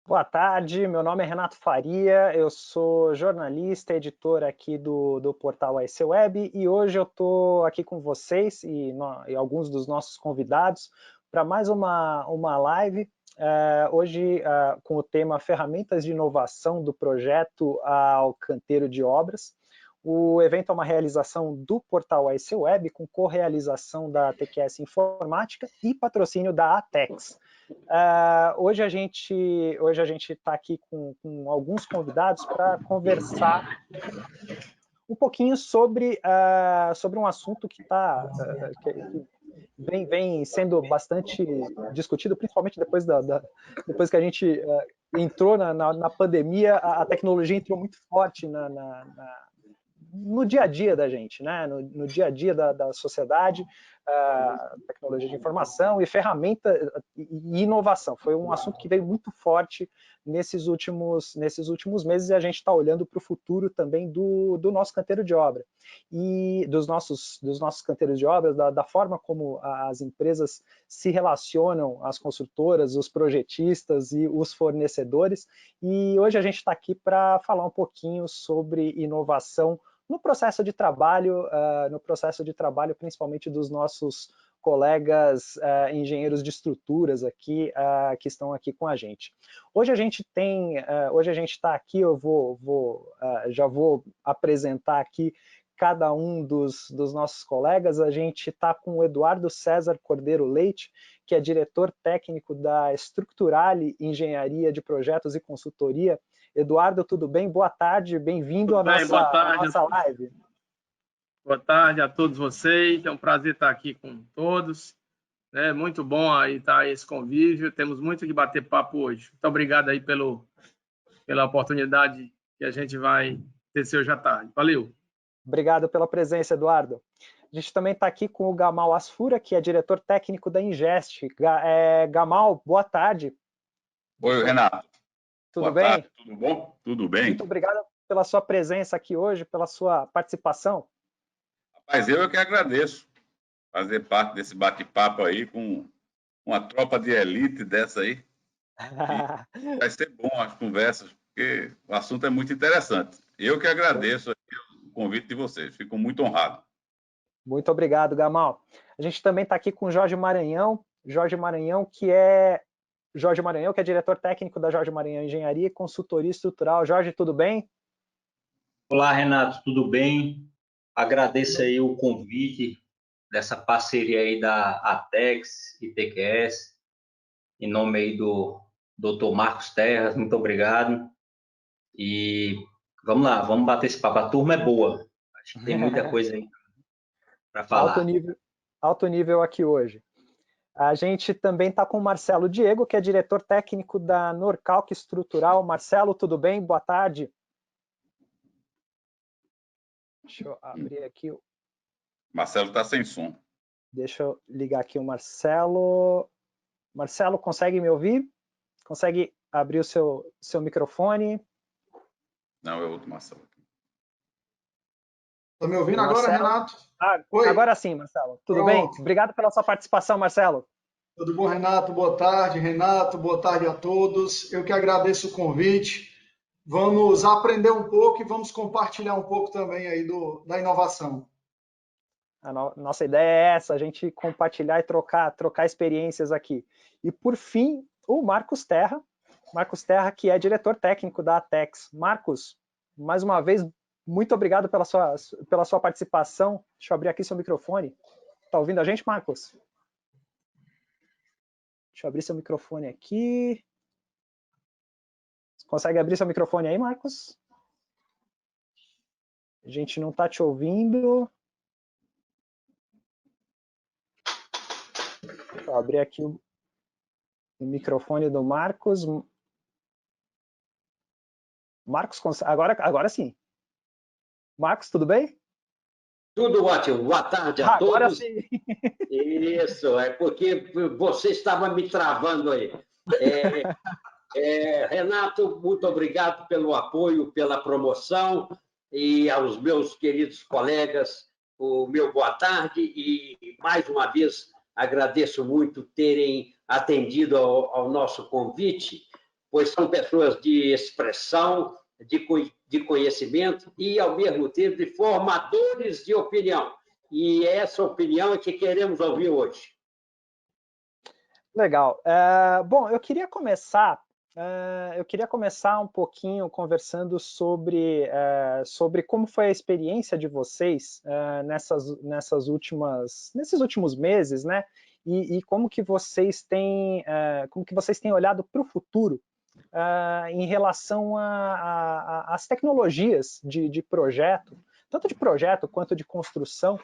Boa tarde, meu nome é Renato Faria, eu sou jornalista, editor aqui do portal AEC Web e hoje eu estou aqui com vocês e alguns dos nossos convidados para mais uma live, hoje com o tema Ferramentas de Inovação do Projeto ao Canteiro de Obras. O evento é uma realização do portal AEC Web com co-realização da TQS Informática e patrocínio da ATEX. Hoje a gente está aqui com alguns convidados para conversar um pouquinho sobre um assunto que vem sendo bastante discutido, principalmente depois que a gente entrou na pandemia, a tecnologia entrou muito forte no dia a dia da gente, né? No dia a dia da sociedade, tecnologia de informação e ferramenta e inovação. Foi um assunto que veio muito forte nesses últimos meses e a gente está olhando para o futuro também do nosso canteiro de obra e dos nossos canteiros de obras, da forma como as empresas se relacionam, as construtoras, os projetistas e os fornecedores. E hoje a gente está aqui para falar um pouquinho sobre inovação no processo de trabalho, principalmente dos nossos colegas engenheiros de estruturas aqui, que estão aqui com a gente. Hoje a gente está aqui, já vou apresentar aqui cada um dos nossos colegas. A gente está com o Eduardo César Cordeiro Leite, que é diretor técnico da Estruturale Engenharia de Projetos e Consultoria. Eduardo, tudo bem? Boa tarde, bem-vindo à nossa live. Boa tarde a todos vocês, é um prazer estar aqui com todos. É muito bom aí estar esse convívio, temos muito que bater papo hoje. Muito obrigado aí pela oportunidade que a gente vai ter hoje à tarde. Valeu! Obrigado pela presença, Eduardo. A gente também está aqui com o Gamal Asfura, que é diretor técnico da Ingest. Gamal, boa tarde. Oi, Renato. Tudo bem? Tarde, tudo bom? Tudo bem. Muito obrigado pela sua presença aqui hoje, pela sua participação. Rapaz, eu que agradeço fazer parte desse bate-papo aí com uma tropa de elite dessa aí. Vai ser bom as conversas, porque o assunto é muito interessante. Eu que agradeço o convite de vocês, fico muito honrado. Muito obrigado, Gamal. A gente também está aqui com o Jorge Maranhão, que é diretor técnico da Jorge Maranhão Engenharia e Consultoria Estrutural. Jorge, tudo bem? Olá, Renato, tudo bem? Agradeço aí o convite dessa parceria aí da ATEX e TQS, em nome aí do Dr. Marcos Terras, muito obrigado. E vamos lá, vamos bater esse papo. A turma é boa, acho que tem muita coisa aí para falar. Alto nível aqui hoje. A gente também está com o Marcelo Diego, que é diretor técnico da Norcalc Estrutural. Marcelo, tudo bem? Boa tarde. Deixa eu abrir aqui. Marcelo está sem som. Deixa eu ligar aqui o Marcelo. Marcelo, consegue me ouvir? Consegue abrir o seu microfone? Não, é outro Marcelo. Está me ouvindo agora, Renato? Oi. Agora sim, Marcelo. Tudo bem? Obrigado pela sua participação, Marcelo. Tudo bom, Renato? Boa tarde, Renato. Boa tarde a todos. Eu que agradeço o convite. Vamos aprender um pouco e vamos compartilhar um pouco também aí da inovação. A nossa ideia é essa, a gente compartilhar e trocar experiências aqui. E, por fim, o Marcos Terra, que é diretor técnico da ATEX. Marcos, mais uma vez, muito obrigado pela sua participação. Deixa eu abrir aqui seu microfone. Está ouvindo a gente, Marcos? Deixa eu abrir seu microfone aqui. Você consegue abrir seu microfone aí, Marcos? A gente não está te ouvindo. Deixa eu abrir aqui o microfone do Marcos. Marcos, agora sim. Marcos, tudo bem? Tudo ótimo. Boa tarde a todos. Agora sim. Isso, é porque você estava me travando aí. Renato, muito obrigado pelo apoio, pela promoção, e aos meus queridos colegas, o meu boa tarde, e mais uma vez agradeço muito terem atendido ao nosso convite. pois são pessoas de expressão, de conhecimento e, ao mesmo tempo, de formadores de opinião. E essa opinião é que queremos ouvir hoje. Legal. Bom, eu queria começar um pouquinho conversando sobre como foi a experiência de vocês nesses últimos meses, né? E como que vocês têm olhado para o futuro em relação às tecnologias de projeto, tanto de projeto quanto de construção.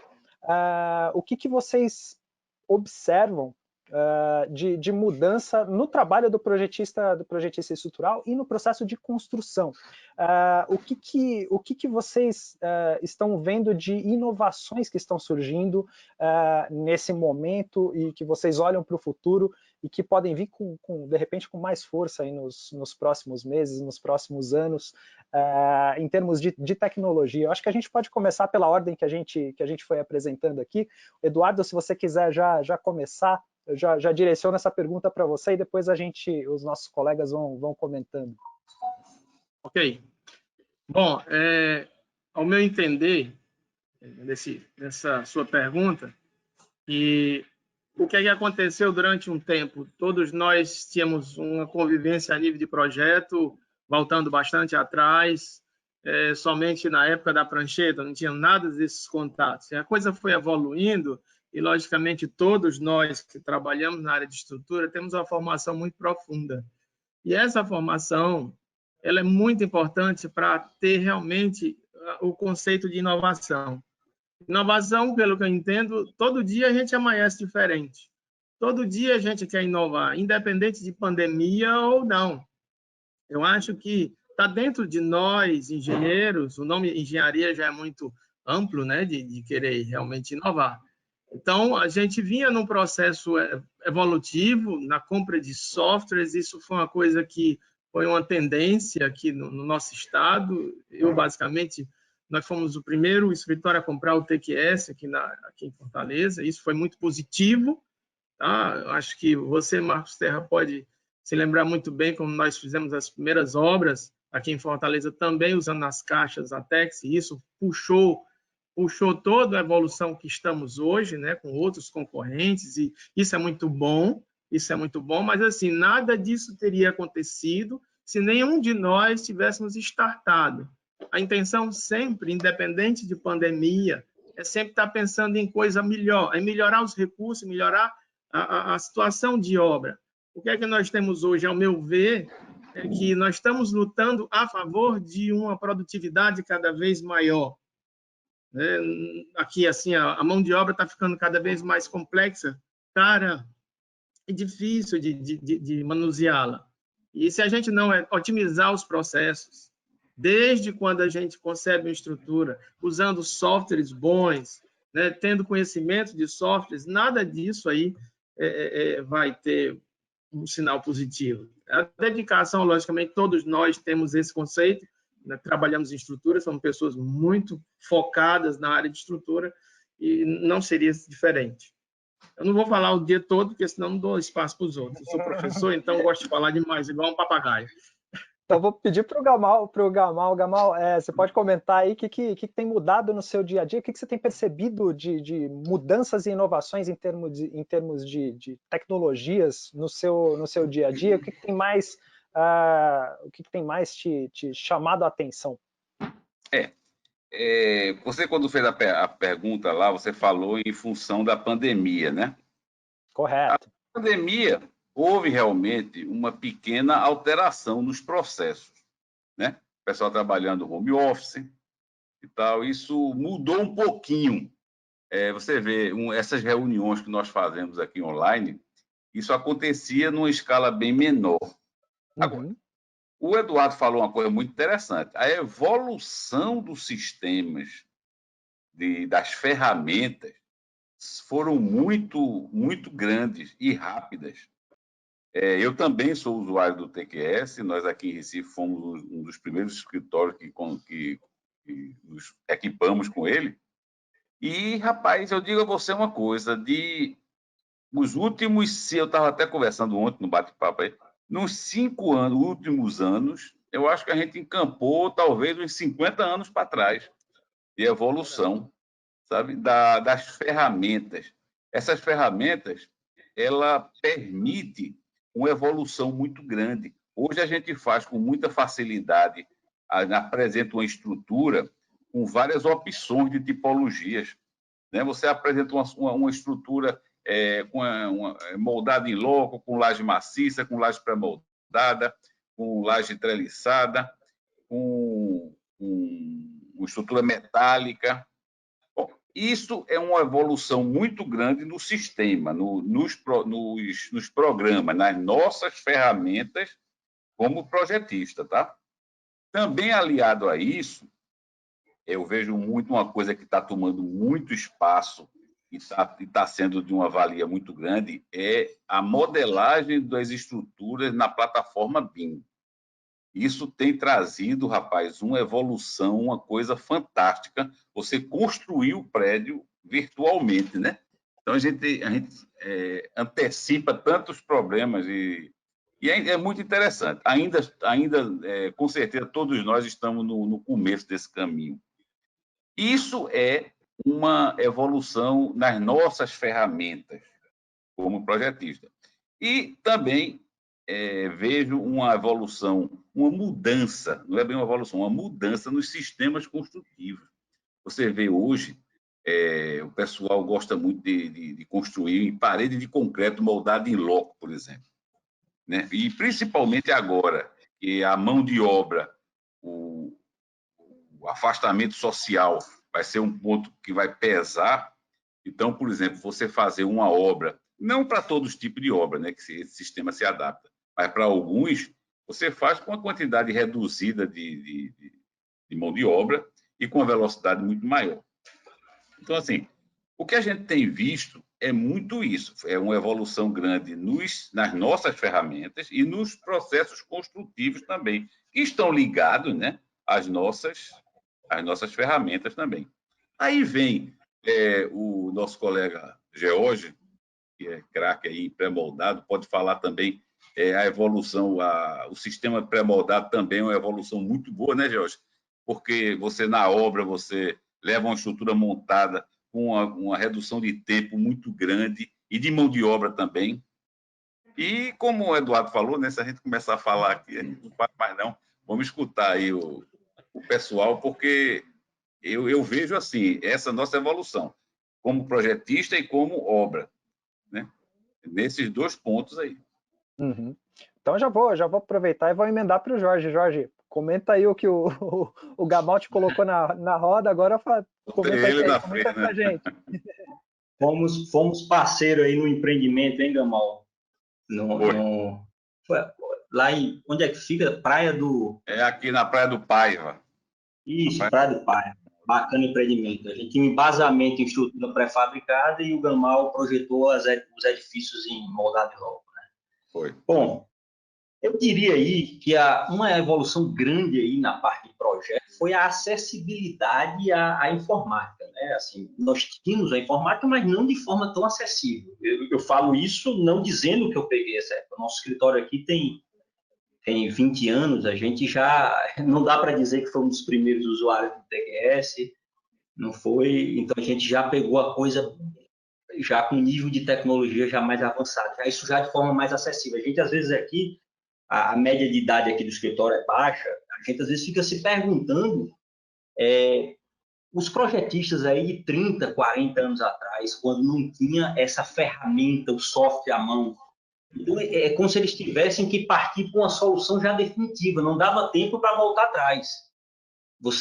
O que vocês observam de mudança no trabalho do projetista estrutural e no processo de construção? O que vocês estão vendo de inovações que estão surgindo nesse momento e que vocês olham para o futuro e que podem vir de repente com mais força aí nos próximos meses, nos próximos anos, em termos de tecnologia? Eu acho que a gente pode começar pela ordem que a gente foi apresentando aqui. Eduardo, se você quiser já começar, eu já direciono essa pergunta para você e depois os nossos colegas vão comentando. Ok. Bom, ao meu entender, nessa sua pergunta, e o que é que aconteceu durante um tempo? Todos nós tínhamos uma convivência a nível de projeto, voltando bastante atrás, somente na época da prancheta, não tinha nada desses contatos. E a coisa foi evoluindo e, logicamente, todos nós que trabalhamos na área de estrutura temos uma formação muito profunda. E essa formação ela é muito importante para ter realmente o conceito de inovação. Inovação, pelo que eu entendo, todo dia a gente amanhece diferente. Todo dia a gente quer inovar, independente de pandemia ou não. Eu acho que está dentro de nós, engenheiros, o nome engenharia já é muito amplo, né, de querer realmente inovar. Então, a gente vinha num processo evolutivo na compra de softwares, isso foi uma coisa que foi uma tendência aqui no nosso estado. Eu, basicamente, nós fomos o primeiro escritório a comprar o TQS aqui em Fortaleza, isso foi muito positivo. Tá? Acho que você, Marcos Terra, pode se lembrar muito bem como nós fizemos as primeiras obras aqui em Fortaleza, também usando as caixas ATEX, e isso puxou toda a evolução que estamos hoje, né, com outros concorrentes, e isso é muito bom, mas assim, nada disso teria acontecido se nenhum de nós tivéssemos startado. A intenção sempre, independente de pandemia, é sempre estar pensando em coisa melhor, em melhorar os recursos, melhorar a situação de obra. O que é que nós temos hoje, ao meu ver, é que nós estamos lutando a favor de uma produtividade cada vez maior. Aqui, assim, a mão de obra está ficando cada vez mais complexa, cara, é difícil de manuseá-la. E se a gente não otimizar os processos, desde quando a gente concebe uma estrutura, usando softwares bons, né, tendo conhecimento de softwares, nada disso aí vai ter um sinal positivo. A dedicação, logicamente, todos nós temos esse conceito, né, trabalhamos em estrutura, somos pessoas muito focadas na área de estrutura e não seria diferente. Eu não vou falar o dia todo, porque senão não dou espaço para os outros. Eu sou professor, então gosto de falar demais, igual um papagaio. Então, vou pedir para o Gamal. Gamal, você pode comentar aí o que tem mudado no seu dia a dia, o que você tem percebido de mudanças e inovações em termos de tecnologias no seu dia a dia, o que tem mais te chamado a atenção? Você, quando fez a pergunta lá, você falou em função da pandemia, né? Correto. A pandemia, houve realmente uma pequena alteração nos processos, né? O pessoal trabalhando home office e tal, isso mudou um pouquinho. Você vê, essas reuniões que nós fazemos aqui online, isso acontecia numa escala bem menor. Agora, o Eduardo falou uma coisa muito interessante. A evolução dos sistemas, das ferramentas, foram muito, muito grandes e rápidas. Eu também sou usuário do TQS. Nós aqui em Recife fomos um dos primeiros escritórios que nos equipamos com ele. E, rapaz, eu digo a você uma coisa, os últimos, eu estava até conversando ontem no bate-papo aí, Nos 5 anos, últimos anos, eu acho que a gente encampou talvez uns 50 anos para trás de evolução, sabe, das ferramentas. Essas ferramentas, ela permite uma evolução muito grande. Hoje a gente faz com muita facilidade, apresenta uma estrutura com várias opções de tipologias, né? Você apresenta uma estrutura moldada em loco, com laje maciça, com laje pré-moldada, com laje treliçada, com uma estrutura metálica. Bom, isso é uma evolução muito grande no sistema, nos programas, nas nossas ferramentas como projetista, tá? Também aliado a isso, eu vejo muito uma coisa que está tomando muito espaço e está sendo de uma valia muito grande, é a modelagem das estruturas na plataforma BIM. Isso tem trazido, rapaz, uma evolução, uma coisa fantástica. Você construir o prédio virtualmente, né? Então, a gente antecipa tantos problemas e é muito interessante. Ainda com certeza, todos nós estamos no começo desse caminho. Isso é uma evolução nas nossas ferramentas como projetista. E também vejo uma evolução, uma mudança, não é bem uma evolução, uma mudança nos sistemas construtivos. Você vê hoje, o pessoal gosta muito de construir em parede de concreto moldada em loco, por exemplo, né? E principalmente agora, que a mão de obra, o afastamento social vai ser um ponto que vai pesar. Então, por exemplo, você fazer uma obra, não para todos os tipos de obra, né, que esse sistema se adapta, mas para alguns, você faz com uma quantidade reduzida de mão de obra e com uma velocidade muito maior. Então, assim, o que a gente tem visto é muito isso, é uma evolução grande nas nossas ferramentas e nos processos construtivos também, que estão ligados, né, às nossas ferramentas também. Aí vem o nosso colega George, que é craque aí em pré-moldado, pode falar também a evolução, o sistema pré-moldado também é uma evolução muito boa, né, George? Porque você, na obra, você leva uma estrutura montada com uma redução de tempo muito grande e de mão de obra também. E, como o Eduardo falou, né, se a gente começar a falar aqui, a gente não faz mais não, vamos escutar aí o pessoal, porque eu vejo assim, essa nossa evolução, como projetista e como obra, né? Nesses 2 pontos aí. Uhum. Então já vou aproveitar e vou emendar para o Jorge. Jorge, comenta aí o que o Gamalti colocou na roda, agora comenta com a gente. Fomos parceiro aí no empreendimento, hein, Gamal? Lá em... Onde é que fica? Praia do... É aqui na Praia do Paiva. Isso, Praia do Paiva. Bacana empreendimento. A gente tinha um embasamento em estrutura pré-fabricada e o Gamal projetou os edifícios em moldado de loco, né? Foi. Bom, eu diria aí que uma evolução grande aí na parte de projeto foi a acessibilidade à informática, né? Assim, nós tínhamos a informática, mas não de forma tão acessível. Eu falo isso não dizendo que eu peguei essa época. O nosso escritório aqui tem 20 anos, a gente já... Não dá para dizer que foi um dos primeiros usuários do TQS, não foi... Então, a gente já pegou a coisa já com nível de tecnologia já mais avançado, isso já de forma mais acessível. A gente, às vezes, aqui, a média de idade aqui do escritório é baixa, a gente, às vezes, fica se perguntando... os projetistas aí de 30, 40 anos atrás, quando não tinha essa ferramenta, o software à mão, então é como se eles tivessem que partir para uma solução já definitiva, não dava tempo para voltar atrás.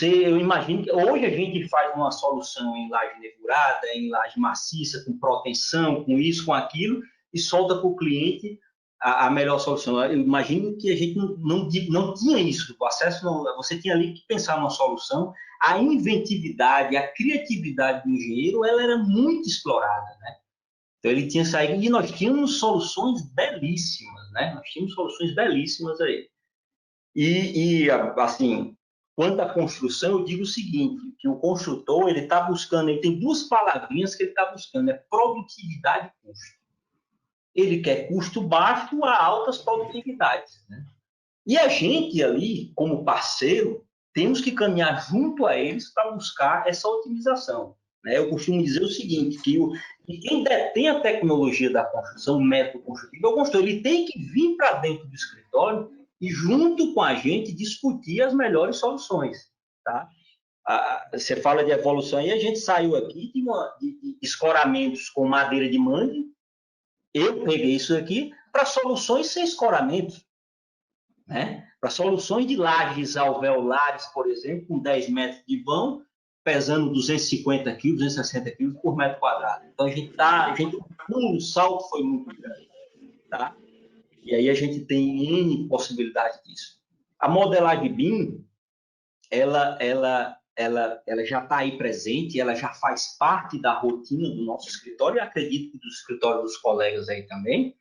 Eu imagino que hoje a gente faz uma solução em laje nervurada, em laje maciça, com proteção, com isso, com aquilo, e solta para o cliente a melhor solução. Eu imagino que a gente não tinha isso, o acesso não, você tinha ali que pensar numa solução. A inventividade, a criatividade do engenheiro, ela era muito explorada, né? Então, ele tinha saído e nós tínhamos soluções belíssimas, né? Nós tínhamos soluções belíssimas aí. E assim, quanto à construção, eu digo o seguinte, que o construtor, ele está buscando, ele tem 2 palavrinhas que ele está buscando, é produtividade e custo. ele quer custo baixo a altas produtividades, né? E a gente ali, como parceiro, temos que caminhar junto a eles para buscar essa otimização, né? Eu costumo dizer o seguinte, que quem detém a tecnologia da construção, o método construtivo, é o construtor, ele tem que vir para dentro do escritório e, junto com a gente, discutir as melhores soluções, tá? Você fala de evolução e a gente saiu aqui de escoramentos com madeira de mangue. Eu peguei isso aqui para soluções sem escoramento, né? Para soluções de lajes alveolares, por exemplo, com 10 metros de vão, pesando 250 quilos, 260 quilos por metro quadrado. Então, o salto foi muito grande, tá? E aí a gente tem N possibilidades disso. A modelagem BIM, ela já está aí presente, ela já faz parte da rotina do nosso escritório, e acredito que do escritório dos colegas aí também,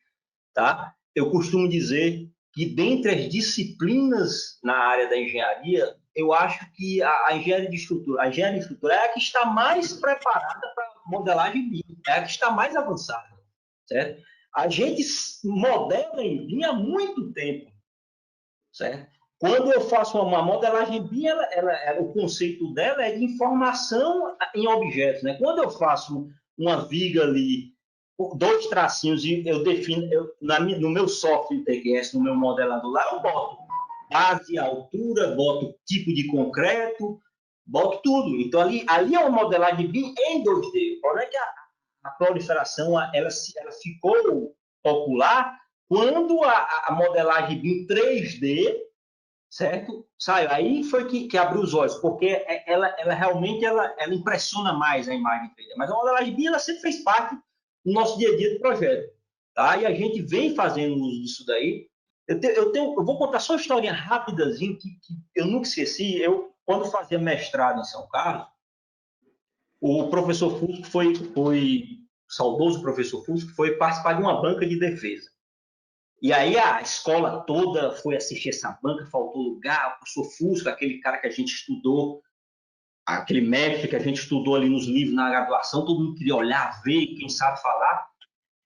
tá? Eu costumo dizer que, dentre as disciplinas na área da engenharia, eu acho que a engenharia de estrutura é a que está mais preparada para modelagem BIM, é a que está mais avançada, certo? A gente modela em BIM há muito tempo, certo? Quando eu faço uma modelagem BIM, o conceito dela é de informação em objetos, né? Quando eu faço uma viga ali, 2 tracinhos, e eu defino, no meu software TQS, no meu modelador lá, eu boto base, altura, boto tipo de concreto, boto tudo. Então, ali é uma modelagem BIM em 2D. O problema é que a proliferação ela ficou popular quando a modelagem BIM 3D, certo? Saiu. Aí foi que abriu os olhos, porque ela realmente ela impressiona mais a imagem 3D. Mas a modelagem BIM ela sempre fez parte do nosso dia a dia do projeto, tá? E a gente vem fazendo uso disso daí. Eu vou contar só uma historinha rapidazinho que eu nunca esqueci. Eu, quando fazia mestrado em São Carlos, o professor Fusco o saudoso professor Fusco, foi participar de uma banca de defesa. E aí a escola toda foi assistir essa banca, faltou lugar, o professor Fusco, aquele cara que a gente estudou, aquele mestre que a gente estudou ali nos livros na graduação, todo mundo queria olhar, ver, quem sabe falar.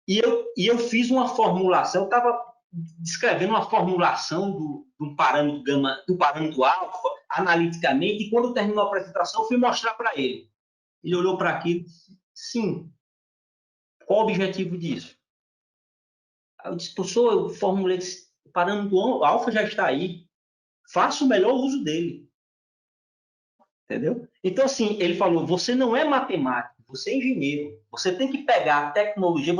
E eu fiz uma formulação, eu estava descrevendo uma formulação do parâmetro gama, do parâmetro alfa, analiticamente, e quando terminou a apresentação, eu fui mostrar para ele. Ele olhou para aquilo e disse, sim, qual o objetivo disso? Eu disse, professor, eu formulei, o parâmetro alfa já está aí, faça o melhor uso dele. Entendeu? Então, assim, ele falou, você não é matemático, você é engenheiro. Você tem que pegar a tecnologia,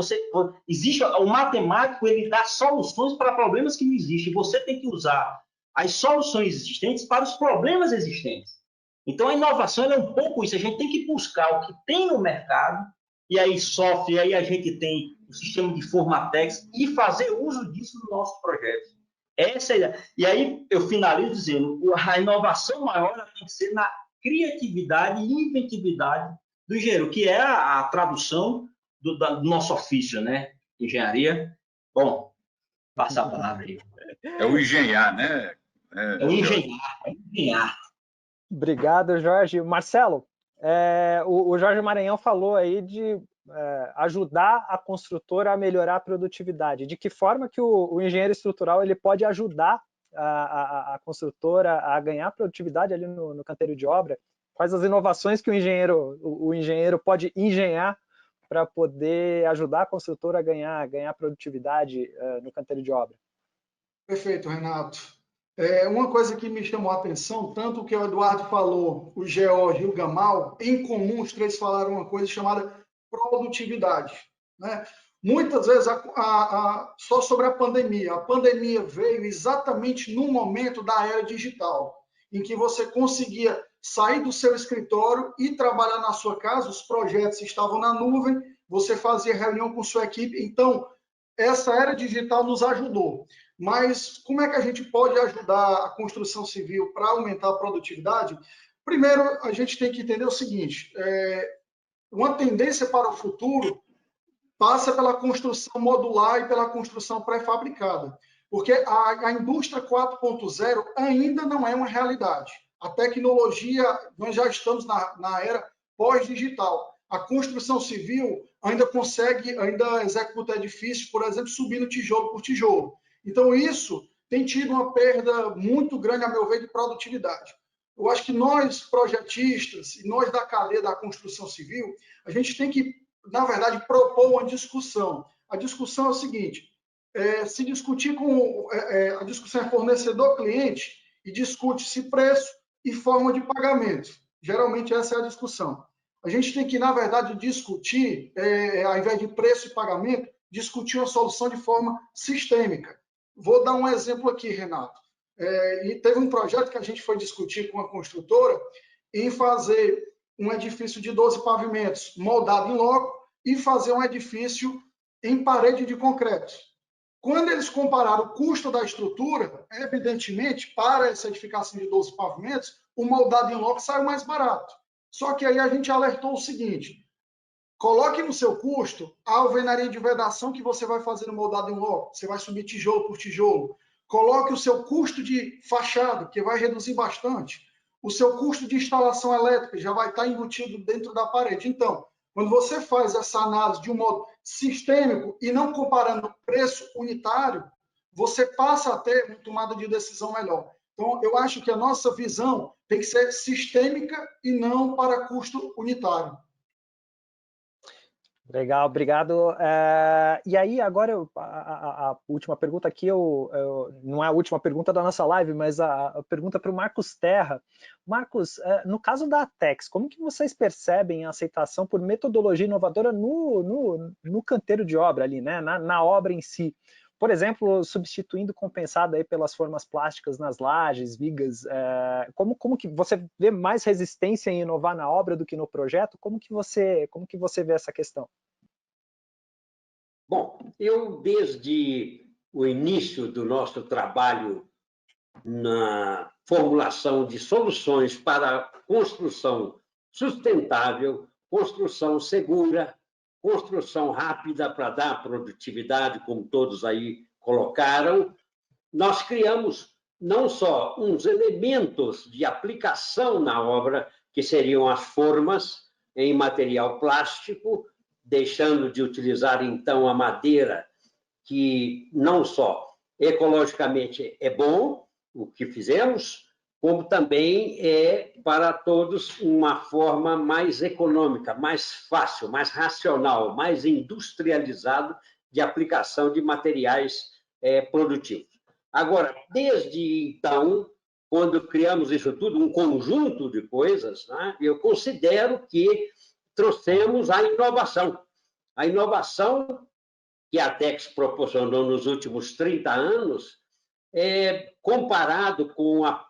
existe o matemático, ele dá soluções para problemas que não existem. Você tem que usar as soluções existentes para os problemas existentes. Então, a inovação é um pouco isso. A gente tem que buscar o que tem no mercado, e aí software, e aí a gente tem o sistema de Formatex, e fazer uso disso no nosso projeto. Essa é a ideia. E aí eu finalizo dizendo, a inovação maior ela tem que ser na criatividade e inventividade do engenheiro, que é a tradução do nosso ofício, né? Engenharia. Bom, passar a palavra aí. É o engenhar, né? É o engenhar. Obrigado, Jorge. Marcelo, o Jorge Maranhão falou aí de ajudar a construtora a melhorar a produtividade. De que forma que o engenheiro estrutural ele pode ajudar a construtora a ganhar produtividade ali no canteiro de obra? Quais as inovações que o engenheiro pode engenhar para poder ajudar a construtora a ganhar produtividade no canteiro de obra? Perfeito, Renato. Uma coisa que me chamou a atenção, tanto que o Eduardo falou, o George e o Gamal, em comum os três falaram uma coisa chamada produtividade, né? Muitas vezes, só sobre a pandemia veio exatamente no momento da era digital, em que você conseguia sair do seu escritório e trabalhar na sua casa, os projetos estavam na nuvem, você fazia reunião com sua equipe, então essa era digital nos ajudou. Mas como é que a gente pode ajudar a construção civil para aumentar a produtividade? Primeiro, a gente tem que entender o seguinte, uma tendência para o futuro passa pela construção modular e pela construção pré-fabricada, porque a indústria 4.0 ainda não é uma realidade. A tecnologia, nós já estamos na era pós-digital. A construção civil ainda executa edifícios, por exemplo, subindo tijolo por tijolo. Então, isso tem tido uma perda muito grande, a meu ver, de produtividade. Eu acho que nós, projetistas, e nós da cadeia da construção civil, a gente tem que, na verdade, propor uma discussão. A discussão é o seguinte, se discutir a discussão é fornecedor-cliente e discute-se preço e forma de pagamento. Geralmente essa é a discussão. A gente tem que, na verdade, discutir, ao invés de preço e pagamento, discutir uma solução de forma sistêmica. Vou dar um exemplo aqui, Renato. E teve um projeto que a gente foi discutir com a construtora em fazer um edifício de 12 pavimentos moldado em loco e fazer um edifício em parede de concreto. Quando eles compararam o custo da estrutura, evidentemente, para essa edificação de 12 pavimentos, o moldado em loco saiu mais barato. Só que aí a gente alertou o seguinte, coloque no seu custo a alvenaria de vedação que você vai fazer no moldado em loco, você vai subir tijolo por tijolo. Coloque o seu custo de fachada, que vai reduzir bastante. O seu custo de instalação elétrica já vai estar embutido dentro da parede. Então, quando você faz essa análise de um modo sistêmico e não comparando preço unitário, você passa a ter uma tomada de decisão melhor. Então, eu acho que a nossa visão tem que ser sistêmica e não para custo unitário. Legal, obrigado. E aí, agora, a última pergunta aqui, não é a última pergunta da nossa live, mas a pergunta para o Marcos Terra. Marcos, no caso da ATEX, como que vocês percebem a aceitação por metodologia inovadora no canteiro de obra ali, né? na obra em si? Por exemplo, substituindo compensado aí pelas formas plásticas nas lajes, vigas, como que você vê mais resistência em inovar na obra do que no projeto? Como que você vê essa questão? Bom, eu desde o início do nosso trabalho na formulação de soluções para construção sustentável, construção segura, construção rápida para dar produtividade, como todos aí colocaram, nós criamos não só uns elementos de aplicação na obra, que seriam as formas em material plástico, deixando de utilizar, então, a madeira, que não só ecologicamente é bom, o que fizemos, como também é para todos uma forma mais econômica, mais fácil, mais racional, mais industrializada de aplicação de materiais produtivos. Agora, desde então, quando criamos isso tudo, um conjunto de coisas, né, eu considero que trouxemos a inovação. A inovação que a ATEX proporcionou nos últimos 30 anos, comparado com a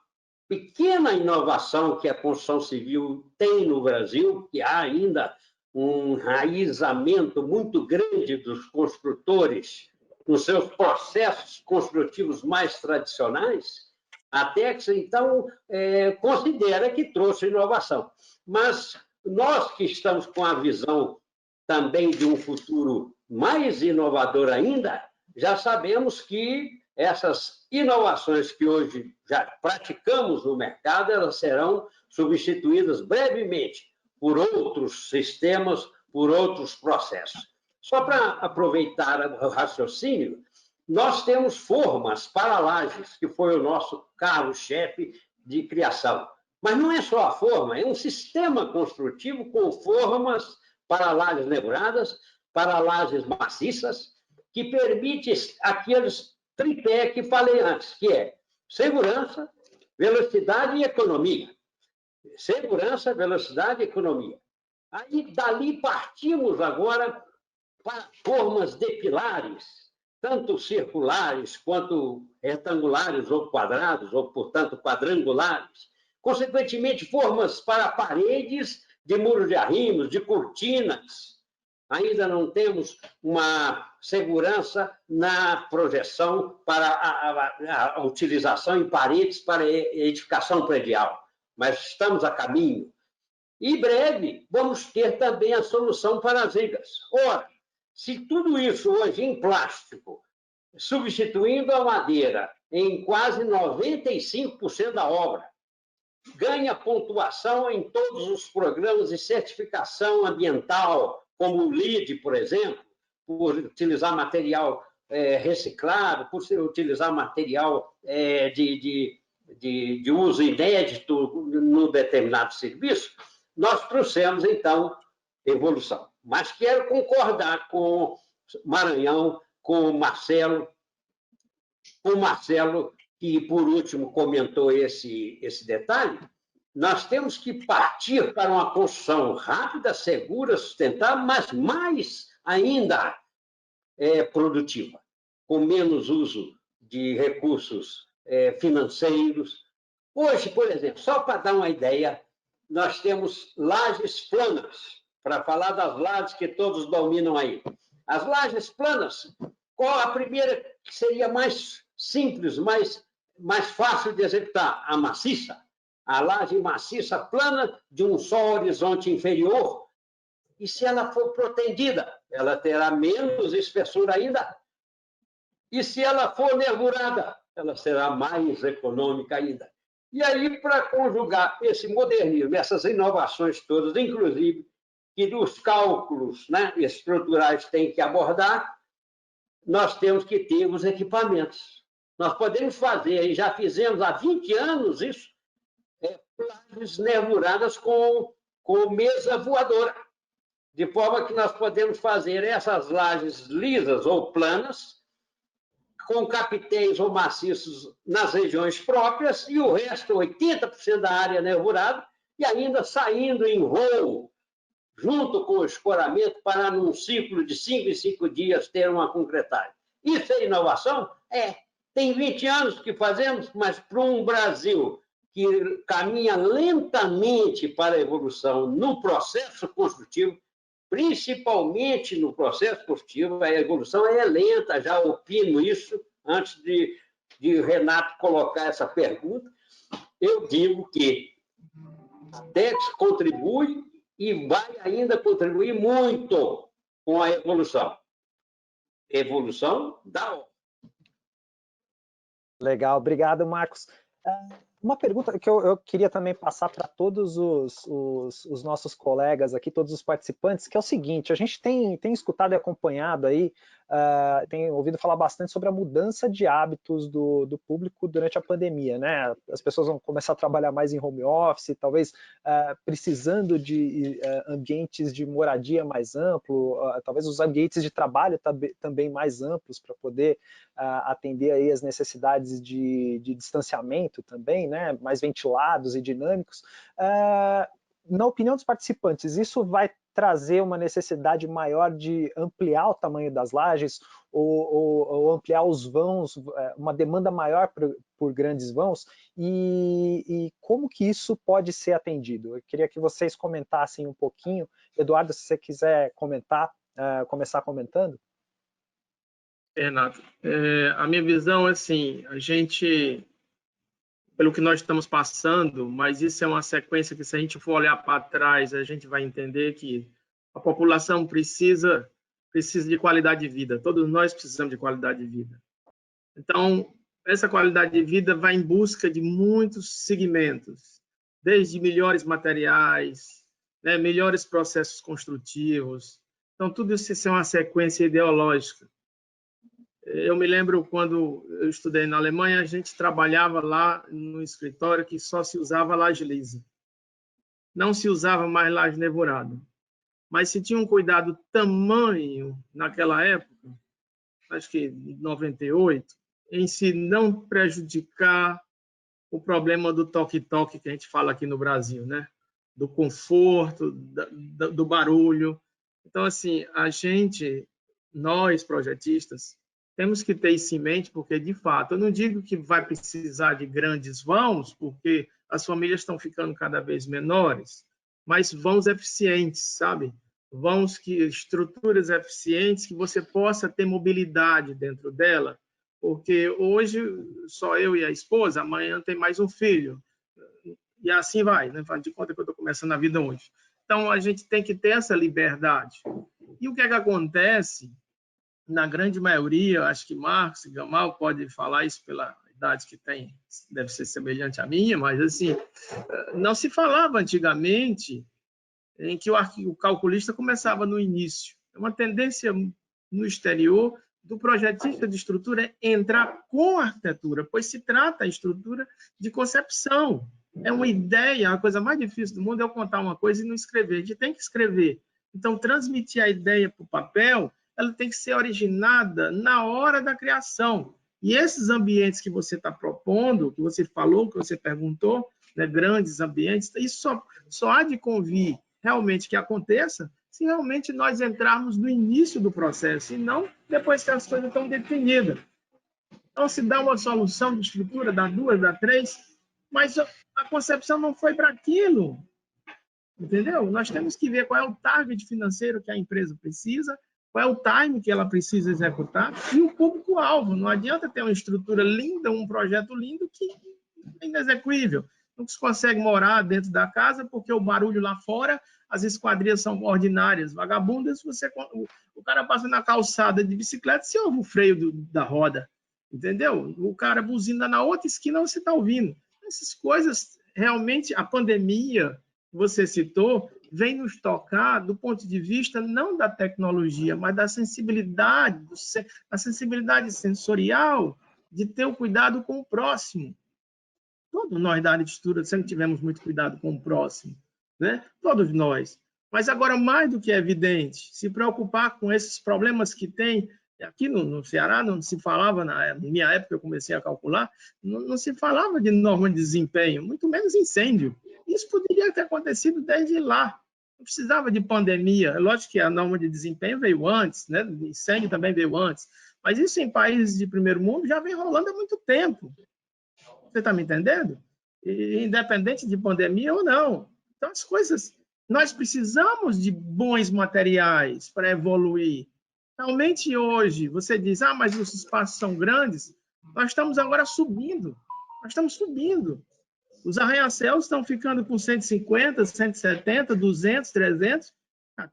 pequena inovação que a construção civil tem no Brasil, que há ainda um enraizamento muito grande dos construtores nos seus processos construtivos mais tradicionais, a ATEX, então, considera que trouxe inovação. Mas nós que estamos com a visão também de um futuro mais inovador ainda, já sabemos que essas inovações que hoje já praticamos no mercado, elas serão substituídas brevemente por outros sistemas, por outros processos. Só para aproveitar o raciocínio, nós temos formas para lajes, que foi o nosso carro-chefe de criação. Mas não é só a forma, é um sistema construtivo com formas para lajes nebuladas, para lajes maciças, que permite aqueles tripé que falei antes, que é segurança, velocidade e economia. Segurança, velocidade e economia. Aí, dali, partimos agora para formas de pilares, tanto circulares quanto retangulares ou quadrados, ou, portanto, quadrangulares. Consequentemente, formas para paredes de muros de arrimos, de cortinas. Ainda não temos uma segurança na projeção para a utilização em paredes para edificação predial, mas estamos a caminho. E breve vamos ter também a solução para as vigas. Ora, se tudo isso hoje em plástico, substituindo a madeira em quase 95% da obra, ganha pontuação em todos os programas de certificação ambiental, como o LEED, por exemplo, por utilizar material reciclado, por utilizar material de uso inédito no determinado serviço, nós trouxemos, então, evolução. Mas quero concordar com Maranhão, com o Marcelo, que, por último, comentou esse detalhe. Nós temos que partir para uma construção rápida, segura, sustentável, mas mais ainda produtiva, com menos uso de recursos financeiros. Hoje, por exemplo, só para dar uma ideia, nós temos lajes planas, para falar das lajes que todos dominam aí. As lajes planas, qual a primeira que seria mais simples, mais fácil de executar? A maciça. A laje maciça plana de um só horizonte inferior. E se ela for protendida, ela terá menos espessura ainda. E se ela for nervurada, ela será mais econômica ainda. E aí, para conjugar esse modernismo, essas inovações todas, inclusive, que os cálculos, né, estruturais têm que abordar, nós temos que ter os equipamentos. Nós podemos fazer, e já fizemos há 20 anos isso, lajes nervuradas com mesa voadora, de forma que nós podemos fazer essas lajes lisas ou planas, com capitéis ou maciços nas regiões próprias, e o resto, 80% da área nervurada, e ainda saindo em voo, junto com o escoramento, para, num ciclo de 5 em 5 dias, ter uma concretagem. Isso é inovação? Tem 20 anos que fazemos, mas para um Brasil que caminha lentamente para a evolução no processo construtivo, principalmente no processo construtivo, a evolução é lenta, já opino isso, antes de Renato colocar essa pergunta. Eu digo que a TECS contribui e vai ainda contribuir muito com a evolução. Evolução da obra. Legal, obrigado, Marcos. Uma pergunta que eu queria também passar para todos os nossos colegas aqui, todos os participantes, que é o seguinte: a gente tem escutado e acompanhado aí, tem ouvido falar bastante sobre a mudança de hábitos do público durante a pandemia, né? As pessoas vão começar a trabalhar mais em home office, talvez precisando de ambientes de moradia mais amplo, talvez os ambientes de trabalho também mais amplos para poder atender aí as necessidades de distanciamento também, né, mais ventilados e dinâmicos. Na opinião dos participantes, isso vai trazer uma necessidade maior de ampliar o tamanho das lajes ou ampliar os vãos, uma demanda maior por grandes vãos, e como que isso pode ser atendido? Eu queria que vocês comentassem um pouquinho. Eduardo, se você quiser comentar, começar comentando. Renato, a minha visão é assim, a gente, pelo que nós estamos passando, mas isso é uma sequência que, se a gente for olhar para trás, a gente vai entender que a população precisa de qualidade de vida, todos nós precisamos de qualidade de vida. Então, essa qualidade de vida vai em busca de muitos segmentos, desde melhores materiais, né, melhores processos construtivos. Então, tudo isso é uma sequência ideológica. Eu me lembro quando eu estudei na Alemanha, a gente trabalhava lá no escritório que só se usava laje lisa. Não se usava mais laje nervurada. Mas se tinha um cuidado tamanho naquela época, acho que em 98, em se não prejudicar o problema do toque-toque que a gente fala aqui no Brasil, né? Do conforto, do barulho. Então, assim, nós projetistas, temos que ter isso em mente, porque, de fato, eu não digo que vai precisar de grandes vãos, porque as famílias estão ficando cada vez menores, mas vãos eficientes, sabe? Estruturas eficientes que você possa ter mobilidade dentro dela, porque hoje só eu e a esposa, amanhã tem mais um filho, e assim vai, né? Faz de conta que eu estou começando a vida hoje. Então, a gente tem que ter essa liberdade. E o que é que acontece? Na grande maioria, acho que Marcos e Gamal pode falar isso pela idade que tem, deve ser semelhante à minha, mas assim, não se falava antigamente em que o calculista começava no início. É uma tendência no exterior do projetista de estrutura entrar com a arquitetura, pois se trata a estrutura de concepção. É uma ideia, a coisa mais difícil do mundo é eu contar uma coisa e não escrever. A gente tem que escrever. Então, transmitir a ideia para o papel, ela tem que ser originada na hora da criação. E esses ambientes que você está propondo, que você falou, que você perguntou, né, grandes ambientes, isso só há de convir realmente que aconteça se realmente nós entrarmos no início do processo, e não depois que as coisas estão definidas. Então, se dá uma solução de estrutura, dá 2, dá 3, mas a concepção não foi para aquilo. Entendeu? Nós temos que ver qual é o target financeiro que a empresa precisa, qual é o time que ela precisa executar e o público-alvo. Não adianta ter uma estrutura linda, um projeto lindo que é inexequível. Não se consegue morar dentro da casa porque o barulho lá fora, as esquadrias são ordinárias, vagabundas. O cara passa na calçada de bicicleta, você ouve o freio da roda. Entendeu? O cara buzina na outra esquina, você está ouvindo. Essas coisas, realmente, a pandemia que você citou, vem nos tocar do ponto de vista não da tecnologia, mas da sensibilidade, a sensibilidade sensorial de ter o cuidado com o próximo. Todos nós da área de estrutura sempre tivemos muito cuidado com o próximo, né? Todos nós. Mas agora, mais do que é evidente, se preocupar com esses problemas que tem. Aqui no Ceará não se falava, na minha época eu comecei a calcular, não se falava de norma de desempenho, muito menos incêndio. Isso poderia ter acontecido desde lá. Não precisava de pandemia. É lógico que a norma de desempenho veio antes, né? O incêndio também veio antes. Mas isso em países de primeiro mundo já vem rolando há muito tempo. Você está me entendendo? Independente de pandemia ou não. Então, as coisas... Nós precisamos de bons materiais para evoluir. Realmente, hoje, você diz, mas os espaços são grandes. Nós estamos agora subindo. Nós estamos subindo. Os arranha-céus estão ficando com 150, 170, 200, 300.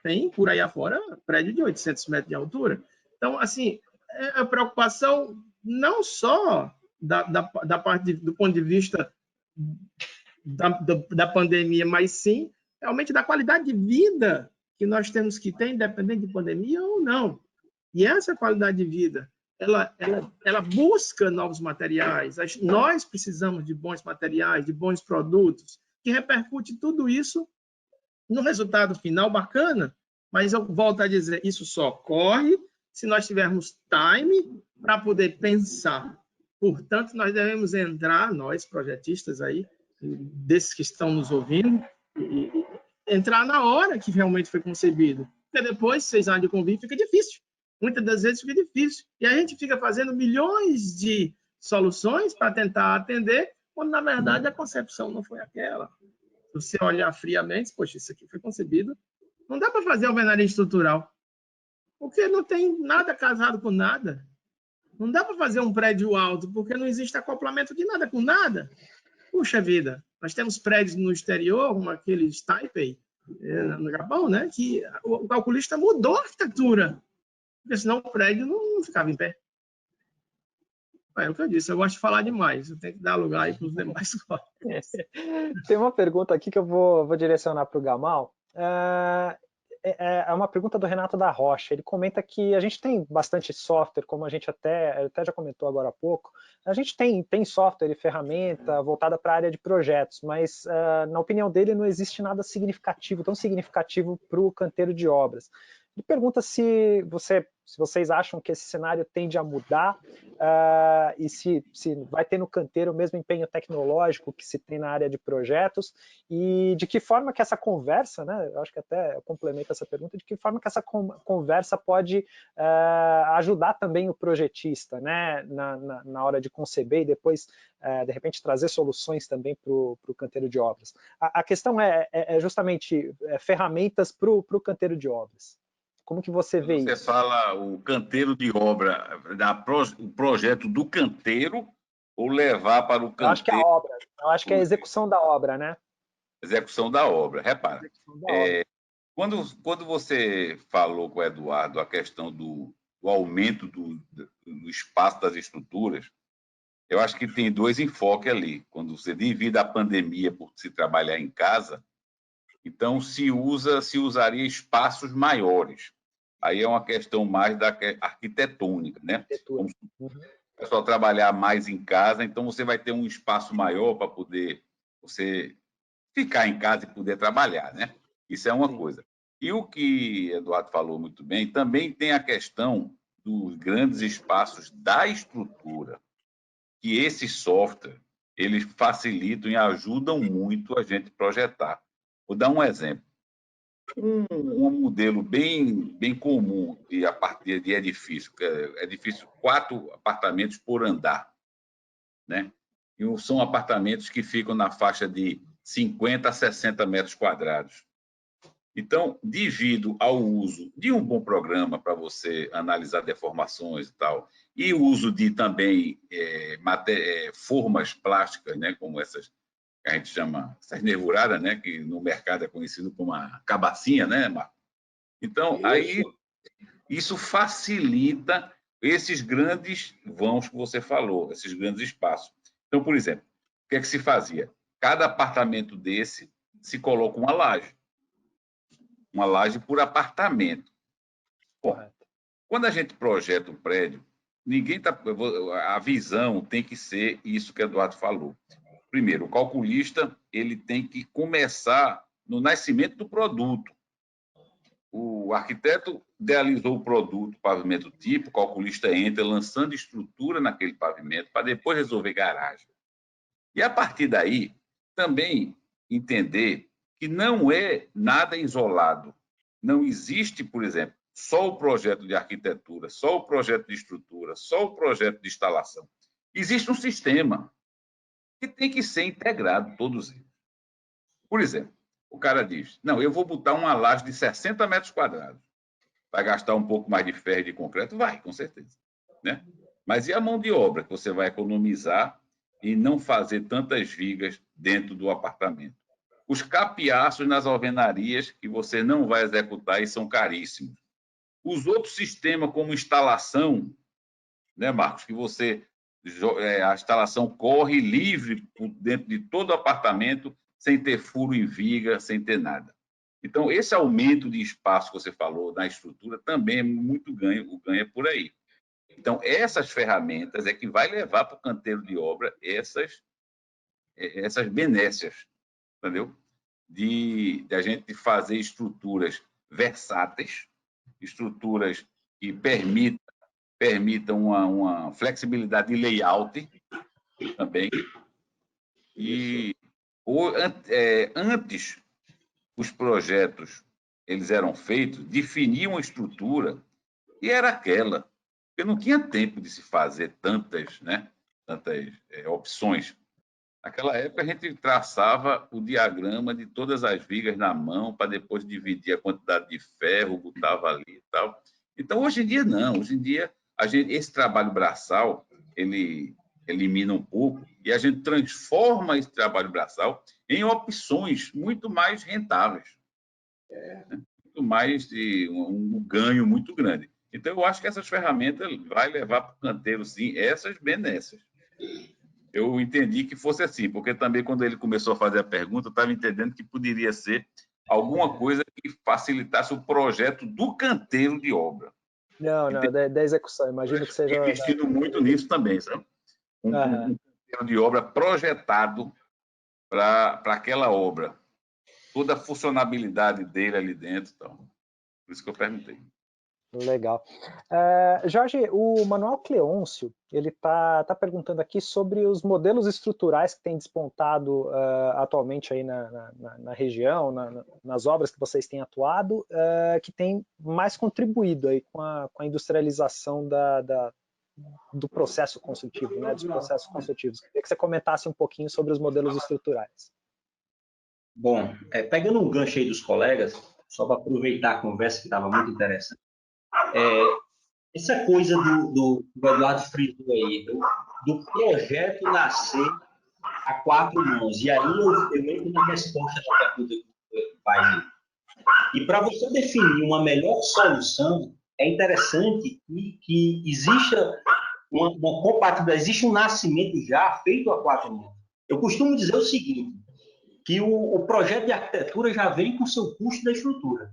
Tem, por aí afora, prédio de 800 metros de altura. Então, assim, é a preocupação não só da parte do ponto de vista da pandemia, mas sim, realmente, da qualidade de vida que nós temos que ter, independente de pandemia ou não. E essa qualidade de vida, ela busca novos materiais. Nós precisamos de bons materiais, de bons produtos, que repercute tudo isso no resultado final bacana. Mas eu volto a dizer, isso só ocorre se nós tivermos time para poder pensar. Portanto, nós devemos entrar, nós projetistas aí, desses que estão nos ouvindo, entrar na hora que realmente foi concebido. Porque depois, 6 anos de convívio, fica difícil. Muitas das vezes fica difícil. E a gente fica fazendo milhões de soluções para tentar atender, quando, na verdade, a concepção não foi aquela. Se você olhar friamente, poxa, isso aqui foi concebido. Não dá para fazer alvenaria estrutural, porque não tem nada casado com nada. Não dá para fazer um prédio alto, porque não existe acoplamento de nada com nada. Puxa vida, nós temos prédios no exterior, como aqueles Taipei, no Japão, né, que o calculista mudou a arquitetura, porque senão o prédio não ficava em pé. É o que eu disse, eu gosto de falar demais, eu tenho que dar lugar aí para os demais. Tem uma pergunta aqui que eu vou direcionar para o Gamal. É uma pergunta do Renato da Rocha. Ele comenta que a gente tem bastante software, como a gente até já comentou agora há pouco. A gente tem software e ferramenta voltada para a área de projetos, mas na opinião dele não existe nada significativo, tão significativo para o canteiro de obras. Ele pergunta se vocês acham que esse cenário tende a mudar e se vai ter no canteiro o mesmo empenho tecnológico que se tem na área de projetos e de que forma que essa conversa, né, eu acho que até eu complemento essa pergunta, de que forma que essa conversa pode ajudar também o projetista, né, na hora de conceber e depois, de repente, trazer soluções também para o canteiro de obras. A questão é justamente ferramentas para o canteiro de obras. Como que você vê isso? Você fala o canteiro de obra, o projeto do canteiro ou levar para o canteiro? Eu acho que é a obra, eu acho que é a execução da obra, né? Execução da obra, repara. Quando você falou com o Eduardo a questão do aumento do espaço das estruturas, eu acho que tem 2 enfoques ali. Quando você divide a pandemia por se trabalhar em casa, Então, se usaria espaços maiores. Aí é uma questão mais da arquitetônica, né? Como o pessoal trabalhar mais em casa, então você vai ter um espaço maior para poder você ficar em casa e poder trabalhar, né? Isso é uma coisa. E o que Eduardo falou muito bem, também tem a questão dos grandes espaços da estrutura, que esses softwares, eles facilitam e ajudam muito a gente projetar. Vou dar um exemplo. Um modelo bem comum a partir de edifício, edifício 4 apartamentos por andar, né? E são apartamentos que ficam na faixa de 50 a 60 metros quadrados. Então, devido ao uso de um bom programa para você analisar deformações e tal, e o uso de também formas plásticas, né, como essas que a gente chama, essas nervuradas, né, que no mercado é conhecido como a cabacinha, né, Marco? Então, aí isso facilita esses grandes vãos que você falou, esses grandes espaços. Então, por exemplo, o que é que se fazia? Cada apartamento desse se coloca uma laje por apartamento. Bom, quando a gente projeta um prédio, a visão tem que ser isso que o Eduardo falou. Primeiro, o calculista ele tem que começar no nascimento do produto. O arquiteto idealizou o produto, pavimento tipo, o calculista entra lançando estrutura naquele pavimento para depois resolver garagem. E a partir daí, também entender que não é nada isolado. Não existe, por exemplo, só o projeto de arquitetura, só o projeto de estrutura, só o projeto de instalação. Existe um sistema que tem que ser integrado, todos eles. Por exemplo, o cara diz, não, eu vou botar uma laje de 60 metros quadrados. Vai gastar um pouco mais de ferro e de concreto? Vai, com certeza. Né? Mas e a mão de obra que você vai economizar e não fazer tantas vigas dentro do apartamento? Os capiaços nas alvenarias que você não vai executar e são caríssimos. Os outros sistemas, como instalação, né, Marcos, que a instalação corre livre dentro de todo o apartamento, sem ter furo em viga, sem ter nada. Então, esse aumento de espaço que você falou na estrutura também é muito ganho, o ganho é por aí. Então, essas ferramentas é que vai levar para o canteiro de obra essas benécias, entendeu? De a gente fazer estruturas versáteis, estruturas que permitam uma flexibilidade de layout também. E antes, os projetos eles eram feitos, definiam uma estrutura e era aquela. Porque não tinha tempo de se fazer tantas opções. Naquela época, a gente traçava o diagrama de todas as vigas na mão para depois dividir a quantidade de ferro, botava ali e tal. Então, hoje em dia, não. Hoje em dia, esse trabalho braçal, ele elimina um pouco e a gente transforma esse trabalho braçal em opções muito mais rentáveis. Muito mais de um ganho muito grande. Então, eu acho que essas ferramentas vai levar para o canteiro, sim, essas benécias. Eu entendi que fosse assim, porque também quando ele começou a fazer a pergunta, eu estava entendendo que poderia ser alguma coisa que facilitasse o projeto do canteiro de obra. Não, da execução, imagino que seja... Investindo muito nisso também, sabe? Um canteiro de obra projetado para aquela obra. Toda a funcionalidade dele ali dentro. Então, por isso que eu perguntei. Legal. Jorge, o Manuel Cleôncio, ele tá perguntando aqui sobre os modelos estruturais que têm despontado atualmente aí na região, nas obras que vocês têm atuado, que tem mais contribuído aí com a industrialização do processo construtivo, né, dos processos construtivos. Queria que você comentasse um pouquinho sobre os modelos estruturais. Bom, pegando um gancho aí dos colegas, só para aproveitar a conversa que estava muito interessante, essa coisa do Eduardo frisou aí, do projeto nascer a 4 mãos. E aí eu entro na resposta da pergunta que vai. E para você definir uma melhor solução, é interessante que exista uma compatibilidade, existe um nascimento já feito a 4 mãos. Eu costumo dizer o seguinte, que o projeto de arquitetura já vem com o seu custo da estrutura.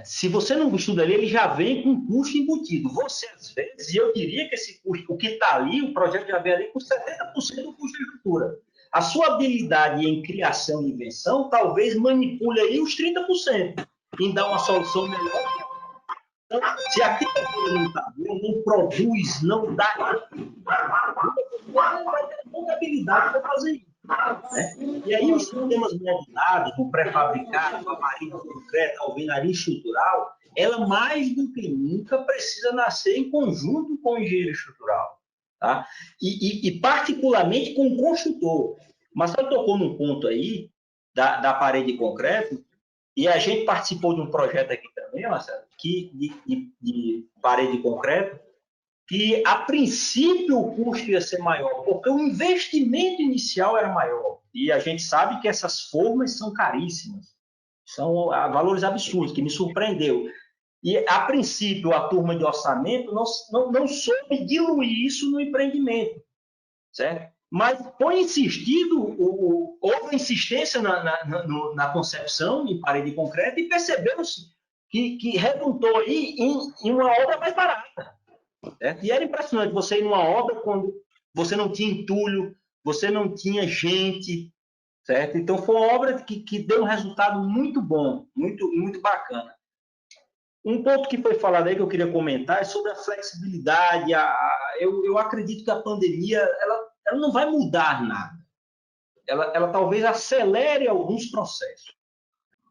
Se você não estuda ali, ele já vem com custo embutido. Você, às vezes, eu diria que esse custo, o que está ali, o projeto já vem ali com 70% do custo da estrutura. A sua habilidade em criação e invenção talvez manipule aí os 30%, em dar uma solução melhor. Então, se a arquitetura não está boa, não produz, não dá, vai ter pouca habilidade para fazer isso. Né? E aí os sistemas modulares, o pré-fabricado, a marinha concreta, a alvenaria estrutural, ela mais do que nunca precisa nascer em conjunto com o engenheiro estrutural. Tá? E particularmente com o construtor. Mas você tocou num ponto aí da parede de concreto, e a gente participou de um projeto aqui também, Marcelo, de parede de concreto, que a princípio o custo ia ser maior, porque o investimento inicial era maior. E a gente sabe que essas formas são caríssimas, são valores absurdos, que me surpreendeu. E a princípio a turma de orçamento não soube diluir isso no empreendimento, certo? Mas foi insistido, houve insistência na concepção em parede de concreto e percebeu-se que redundou aí em uma obra mais barata. Certo? E era impressionante você ir numa obra quando você não tinha entulho, você não tinha gente, certo? Então foi uma obra que deu um resultado muito bom, muito bacana. Um ponto que foi falado aí que eu queria comentar é sobre a flexibilidade. Eu acredito que a pandemia ela não vai mudar nada. Ela talvez acelere alguns processos.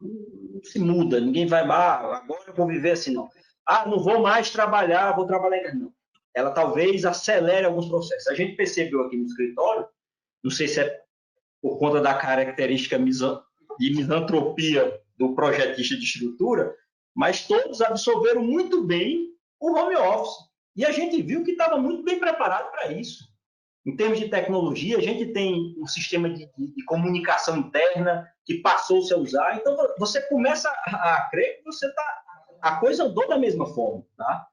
Não se muda, ninguém vai, agora eu vou viver assim, não. Não vou mais trabalhar, vou trabalhar em casa. Não. Ela talvez acelere alguns processos. A gente percebeu aqui no escritório, não sei se é por conta da característica de misantropia do projetista de estrutura, mas todos absorveram muito bem o home office. E a gente viu que estava muito bem preparado para isso. Em termos de tecnologia, a gente tem um sistema de comunicação interna que passou-se a usar. Então, você começa a crer que a coisa andou da mesma forma. Tá?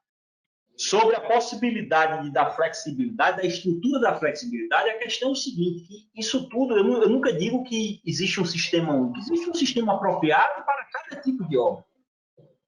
Sobre a possibilidade da flexibilidade, da estrutura da flexibilidade, a questão é o seguinte, que isso tudo, eu nunca digo que existe um sistema único, existe um sistema apropriado para cada tipo de obra.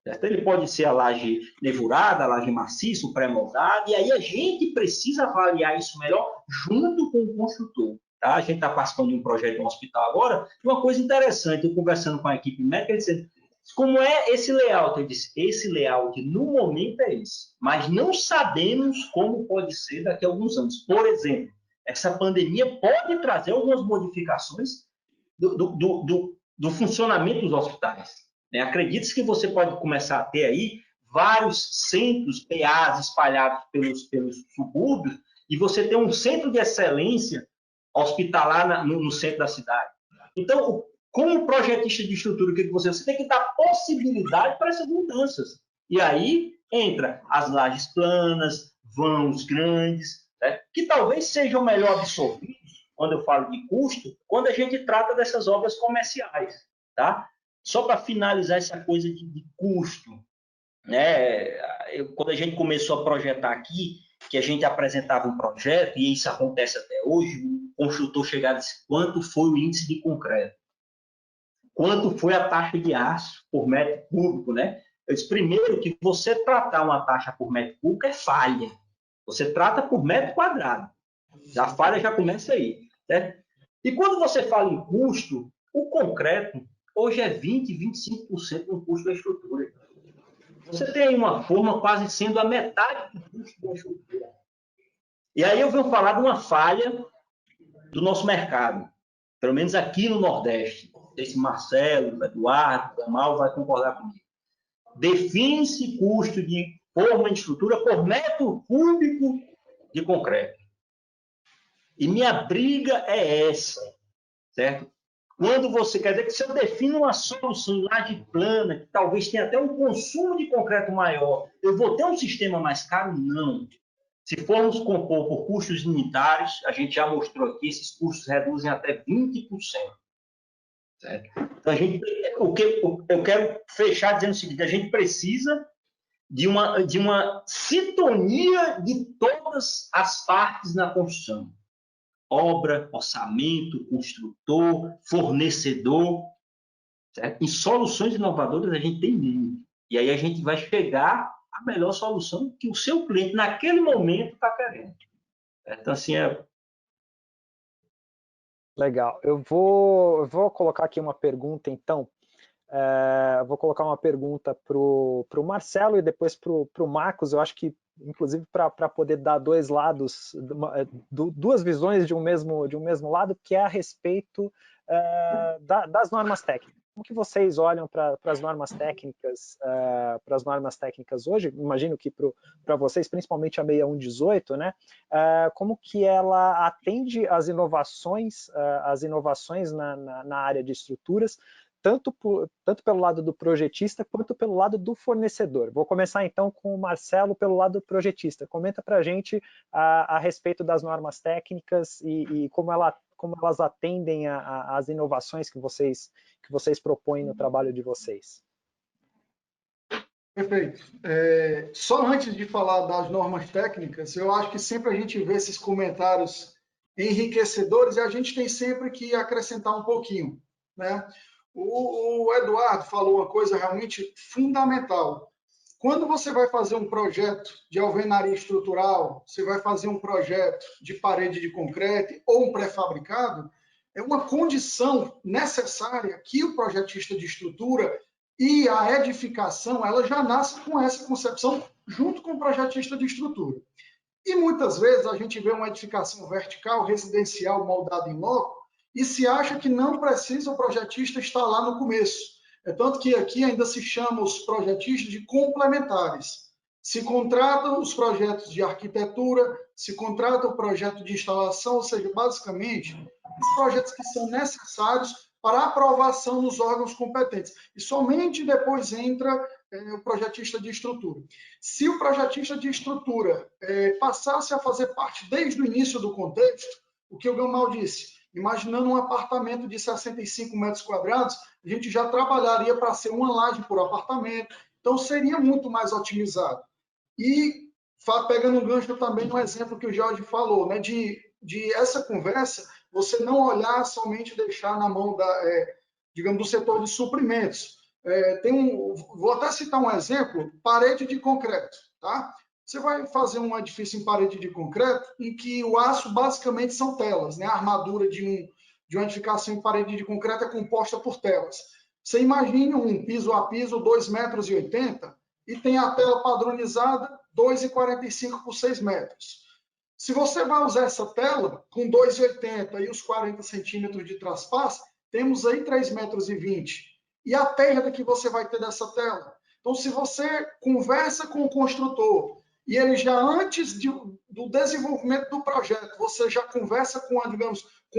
Certo? Ele pode ser a laje nevurada, a laje maciça, o pré-moldado, e aí a gente precisa avaliar isso melhor junto com o construtor. Tá? A gente está participando de um projeto de um hospital agora, uma coisa interessante, eu conversando com a equipe médica, ele disse, como é esse layout? Eu disse, esse layout no momento é esse, mas não sabemos como pode ser daqui a alguns anos. Por exemplo, essa pandemia pode trazer algumas modificações do funcionamento dos hospitais. Acredite-se que você pode começar a ter aí vários centros PAs espalhados pelos subúrbios e você ter um centro de excelência hospitalar no centro da cidade. Então, como projetista de estrutura, o que você tem que dar possibilidade para essas mudanças. E aí entra as lajes planas, vãos grandes, né, que talvez sejam melhor absorvidos, quando eu falo de custo, quando a gente trata dessas obras comerciais. Tá? Só para finalizar essa coisa de custo, né? Quando a gente começou a projetar aqui, que a gente apresentava um projeto, e isso acontece até hoje, o construtor chegava e disse, quanto foi o índice de concreto? Quanto foi a taxa de aço por metro cúbico, né? Eu disse, primeiro, que você tratar uma taxa por metro cúbico é falha. Você trata por metro quadrado. A falha já começa aí. Certo? E quando você fala em custo, o concreto hoje é 20%, 25% do custo da estrutura. Você tem uma forma quase sendo a metade do custo da estrutura. E aí eu venho falar de uma falha do nosso mercado, pelo menos aqui no Nordeste. Esse Marcelo, Eduardo, Gamal vai concordar comigo. Define-se custo de forma de estrutura por metro cúbico de concreto. E minha briga é essa, certo? Quando você quer dizer que se eu defino uma solução em laje plana, que talvez tenha até um consumo de concreto maior, eu vou ter um sistema mais caro? Não. Se formos compor por custos unitários, a gente já mostrou aqui, esses custos reduzem até 20%. Certo? Então, eu quero fechar dizendo o seguinte, a gente precisa de uma sintonia de todas as partes na construção. obra, orçamento, construtor, fornecedor, certo? Em soluções inovadoras a gente tem muito. E aí a gente vai chegar à melhor solução que o seu cliente, naquele momento, está querendo. Então, assim, Legal. Eu vou colocar aqui uma pergunta, então. Vou colocar uma pergunta para o Marcelo e depois para o Marcos. Eu acho que, inclusive, para poder dar dois lados, duas visões de um mesmo lado, que é a respeito das normas técnicas. Como que vocês olham para as normas técnicas, hoje? Imagino que para vocês, principalmente a 6118, né? Como que ela atende às inovações, na área de estruturas, tanto pelo lado do projetista quanto pelo lado do fornecedor. Vou começar então com o Marcelo pelo lado do projetista. Comenta para a gente a respeito das normas técnicas e como elas atendem às inovações que vocês propõem no trabalho de vocês. Perfeito. Só antes de falar das normas técnicas, eu acho que sempre a gente vê esses comentários enriquecedores e a gente tem sempre que acrescentar um pouquinho, né? O Eduardo falou uma coisa realmente fundamental. Quando você vai fazer um projeto de alvenaria estrutural, você vai fazer um projeto de parede de concreto ou um pré-fabricado, é uma condição necessária que o projetista de estrutura e a edificação, ela já nasce com essa concepção junto com o projetista de estrutura. E muitas vezes a gente vê uma edificação vertical, residencial, moldada em loco, e se acha que não precisa o projetista estar lá no começo. É tanto que aqui ainda se chama os projetistas de complementares. Se contratam os projetos de arquitetura, se contrata o projeto de instalação, ou seja, basicamente, os projetos que são necessários para aprovação nos órgãos competentes. E somente depois entra o projetista de estrutura. Se o projetista de estrutura passasse a fazer parte desde o início do contexto, o que o Gamal disse, imaginando um apartamento de 65 metros quadrados, a gente já trabalharia para ser uma laje por apartamento, então seria muito mais otimizado. E, pegando um gancho também no exemplo que o Jorge falou, né, de essa conversa, você não olhar somente deixar na mão digamos, do setor de suprimentos. Vou até citar um exemplo, parede de concreto, tá? Você vai fazer um edifício em parede de concreto em que o aço basicamente são telas, né? A armadura de uma edificação em parede de concreto é composta por telas. Você imagine um piso a piso 2,80 metros e tem a tela padronizada 2,45 por 6 metros. Se você vai usar essa tela com 2,80 e os 40 centímetros de traspasse, temos aí 3,20 metros. E a perda que você vai ter dessa tela? Então, se você conversa com o construtor e ele já antes do desenvolvimento do projeto, você já conversa com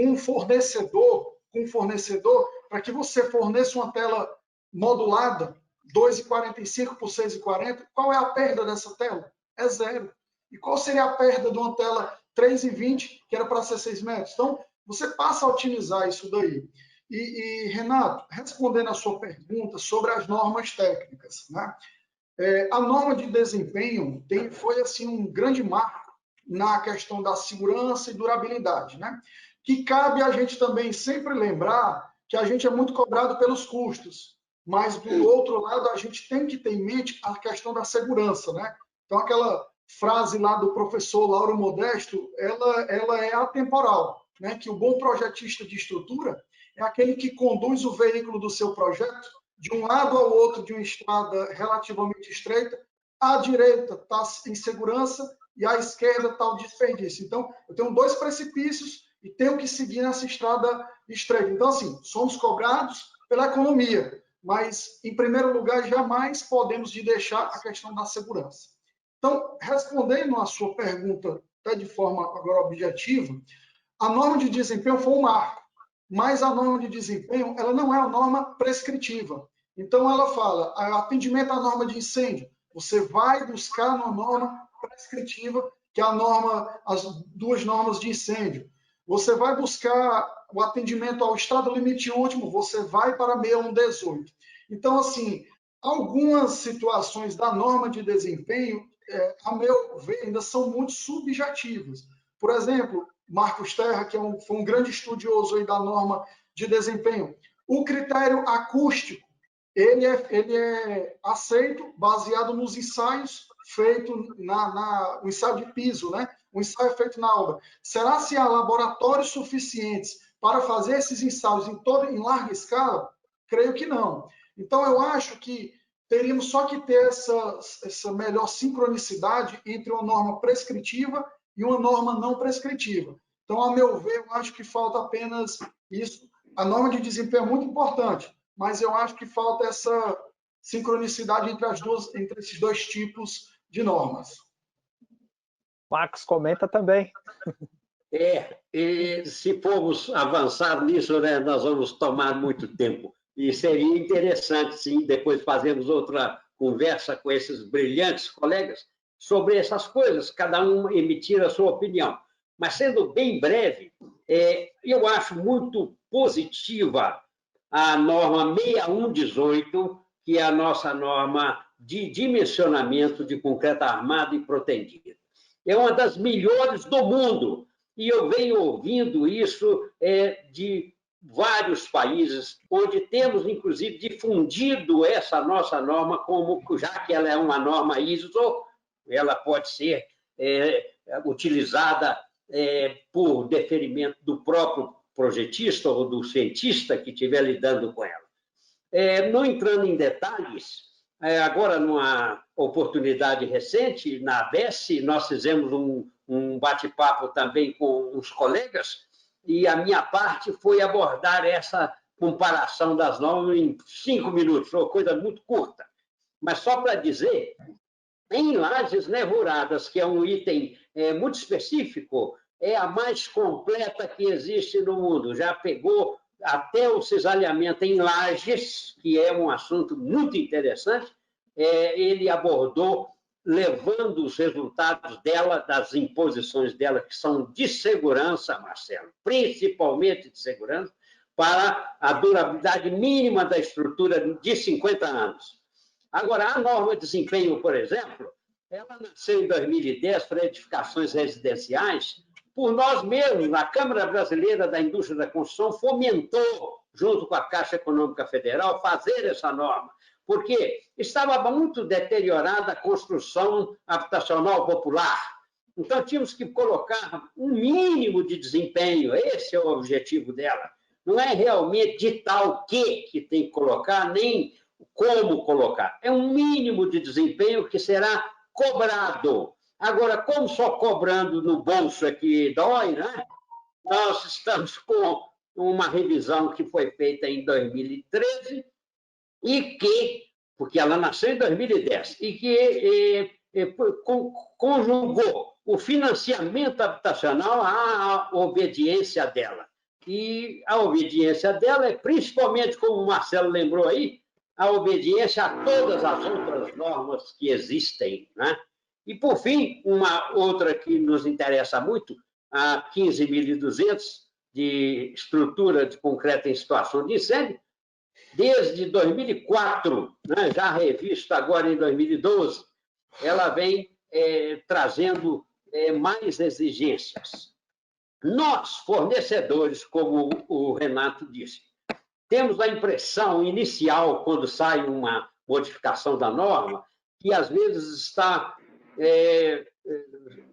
um fornecedor, para que você forneça uma tela modulada, 2,45 por 6,40, qual é a perda dessa tela? É zero. E qual seria a perda de uma tela 3,20, que era para ser 6 metros? Então, você passa a otimizar isso daí. E Renato, respondendo a sua pergunta sobre as normas técnicas, né? A norma de desempenho foi assim um grande marco na questão da segurança e durabilidade, né? Que cabe a gente também sempre lembrar que a gente é muito cobrado pelos custos, mas do outro lado a gente tem que ter em mente a questão da segurança, né? Então aquela frase lá do professor Lauro Modesto, ela é atemporal, né? Que o bom projetista de estrutura é aquele que conduz o veículo do seu projeto de um lado ao outro de uma estrada relativamente estreita, à direita está em segurança e à esquerda está o desperdício. Então, eu tenho 2 precipícios e tenho que seguir nessa estrada estreita. Então, assim, somos cobrados pela economia, mas, em primeiro lugar, jamais podemos deixar a questão da segurança. Então, respondendo à sua pergunta até de forma agora objetiva, a norma de desempenho foi um marco, mas a norma de desempenho ela não é a norma prescritiva. Então, ela fala, atendimento à norma de incêndio, você vai buscar uma norma prescritiva, que é as 2 normas de incêndio. Você vai buscar o atendimento ao estado limite último, você vai para 6118. Então, assim, algumas situações da norma de desempenho, a meu ver, ainda são muito subjetivas. Por exemplo, Marcos Terra, que foi um grande estudioso aí da norma de desempenho. O critério acústico, ele é aceito baseado nos ensaios feitos no ensaio de piso, né? O ensaio feito na obra. Será se há laboratórios suficientes para fazer esses ensaios em larga escala? Creio que não. Então, eu acho que teríamos só que ter essa melhor sincronicidade entre uma norma prescritiva e uma norma não prescritiva. Então, a meu ver, eu acho que falta apenas isso. A norma de desempenho é muito importante, mas eu acho que falta essa sincronicidade entre esses dois tipos de normas. Marcos, comenta também. E se formos avançar nisso, né, nós vamos tomar muito tempo. E seria interessante, sim, depois fazermos outra conversa com esses brilhantes colegas sobre essas coisas, cada um emitir a sua opinião. Mas, sendo bem breve, eu acho muito positiva a norma 6118, que é a nossa norma de dimensionamento de concreto armado e protendido. É uma das melhores do mundo, e eu venho ouvindo isso de vários países, onde temos, inclusive, difundido essa nossa norma, já que ela é uma norma ISO, ela pode ser utilizada por deferimento do próprio projetista ou do cientista que estiver lidando com ela. Não entrando em detalhes, agora, numa oportunidade recente, na ABS, nós fizemos um bate-papo também com uns colegas, e a minha parte foi abordar essa comparação das normas em 5 minutos, foi uma coisa muito curta. Mas só para dizer, em lajes nervuradas, que é um item muito específico, é a mais completa que existe no mundo. Já pegou até o cisalhamento em lajes, que é um assunto muito interessante, ele abordou levando os resultados dela, das imposições dela, que são de segurança, Marcelo, principalmente de segurança, para a durabilidade mínima da estrutura de 50 anos. Agora, a norma de desempenho, por exemplo, ela nasceu em 2010 para edificações residenciais, por nós mesmos, a Câmara Brasileira da Indústria da Construção fomentou, junto com a Caixa Econômica Federal, fazer essa norma, porque estava muito deteriorada a construção habitacional popular. Então, tínhamos que colocar um mínimo de desempenho, esse é o objetivo dela. Não é realmente ditar o que tem que colocar, nem como colocar. É um mínimo de desempenho que será cobrado. Agora, como só cobrando no bolso é que dói, né? Nós estamos com uma revisão que foi feita em 2013 e que, porque ela nasceu em 2010, e que conjugou o financiamento habitacional à obediência dela. E a obediência dela é principalmente, como o Marcelo lembrou aí, a obediência a todas as outras normas que existem, né? E, por fim, uma outra que nos interessa muito, a 15.200, de estrutura de concreto em situação de incêndio, desde 2004, né, já revista agora em 2012, ela vem trazendo mais exigências. Nós, fornecedores, como o Renato disse, temos a impressão inicial, quando sai uma modificação da norma, que às vezes está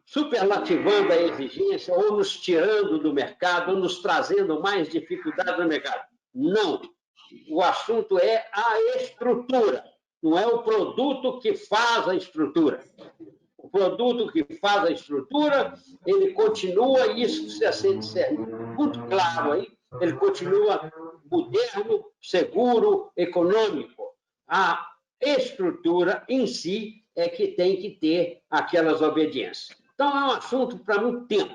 superlativando a exigência, ou nos tirando do mercado, ou nos trazendo mais dificuldade no mercado. Não. O assunto é a estrutura, não é o produto que faz a estrutura. O produto que faz a estrutura, ele continua, isso precisa ser muito claro aí, ele continua moderno, seguro, econômico. A estrutura em si é que tem que ter aquelas obediências. Então, é um assunto para muito tempo.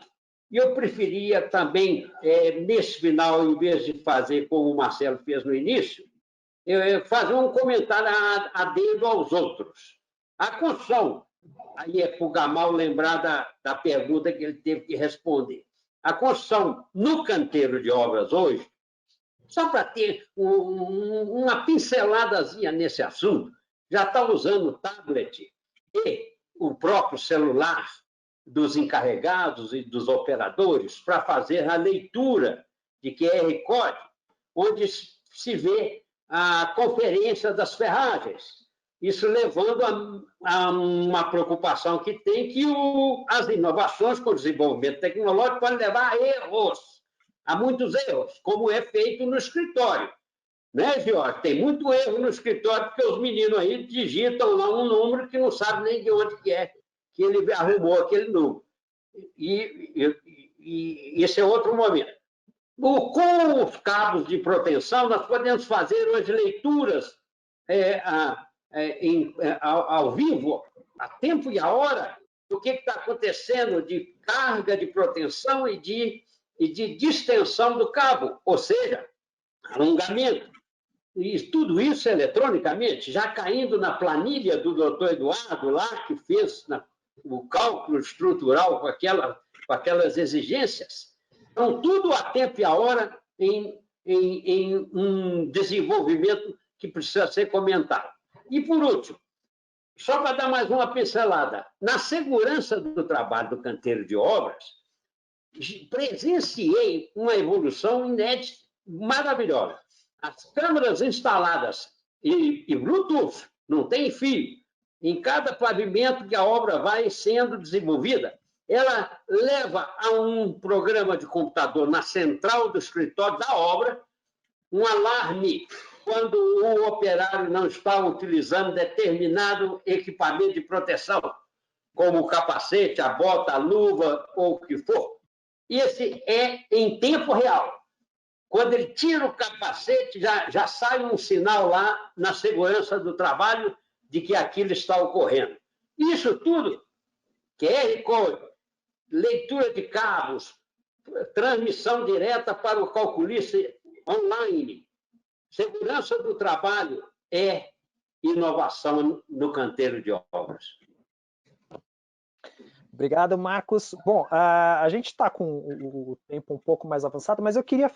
E eu preferia também, nesse final, em vez de fazer como o Marcelo fez no início, fazer um comentário adendo aos outros. A construção, aí é para o Gamal lembrar da pergunta que ele teve que responder. A construção no canteiro de obras hoje, só para ter uma pinceladazinha nesse assunto, já está usando tablet e o próprio celular dos encarregados e dos operadores para fazer a leitura de QR Code, onde se vê a conferência das ferragens. Isso levando a uma preocupação que tem que as inovações com o desenvolvimento tecnológico podem levar a erros, a muitos erros, como é feito no escritório. Né, Jorge? Tem muito erro no escritório, porque os meninos aí digitam lá um número que não sabe nem de onde que é que ele arrumou aquele número. E esse é outro momento. Com os cabos de proteção, nós podemos fazer hoje leituras ao vivo, a tempo e a hora, do que está acontecendo de carga de proteção e de distensão do cabo, ou seja, alongamento. E tudo isso eletronicamente, já caindo na planilha do doutor Eduardo, lá, que fez o cálculo estrutural com aquelas exigências. Então, tudo a tempo e a hora em um desenvolvimento que precisa ser comentado. E, por último, só para dar mais uma pincelada, na segurança do trabalho do canteiro de obras, presenciei uma evolução inédita, maravilhosa. As câmeras instaladas e Bluetooth, não tem fio, em cada pavimento que a obra vai sendo desenvolvida, ela leva a um programa de computador na central do escritório da obra, um alarme quando o operário não está utilizando determinado equipamento de proteção, como o capacete, a bota, a luva ou o que for. Esse é em tempo real. Quando ele tira o capacete, já sai um sinal lá na segurança do trabalho de que aquilo está ocorrendo. Isso tudo, QR Code, leitura de cabos, transmissão direta para o calculista online. Segurança do trabalho é inovação no canteiro de obras. Obrigado, Marcos. Bom, a gente está com o tempo um pouco mais avançado, mas eu queria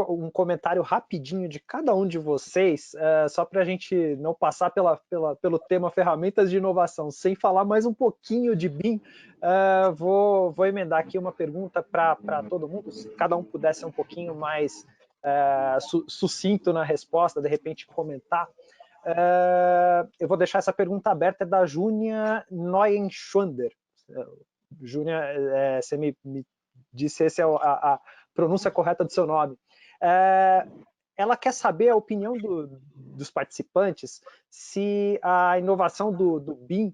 um comentário rapidinho de cada um de vocês, só para a gente não passar pelo tema ferramentas de inovação, sem falar mais um pouquinho de BIM. Vou emendar aqui uma pergunta para todo mundo, se cada um pudesse ser um pouquinho mais sucinto na resposta, de repente comentar. Eu vou deixar essa pergunta aberta, é da Júnia Neuenschwander. Júnia, você me disse se é a pronúncia correta do seu nome. Ela quer saber a opinião dos participantes se a inovação do BIM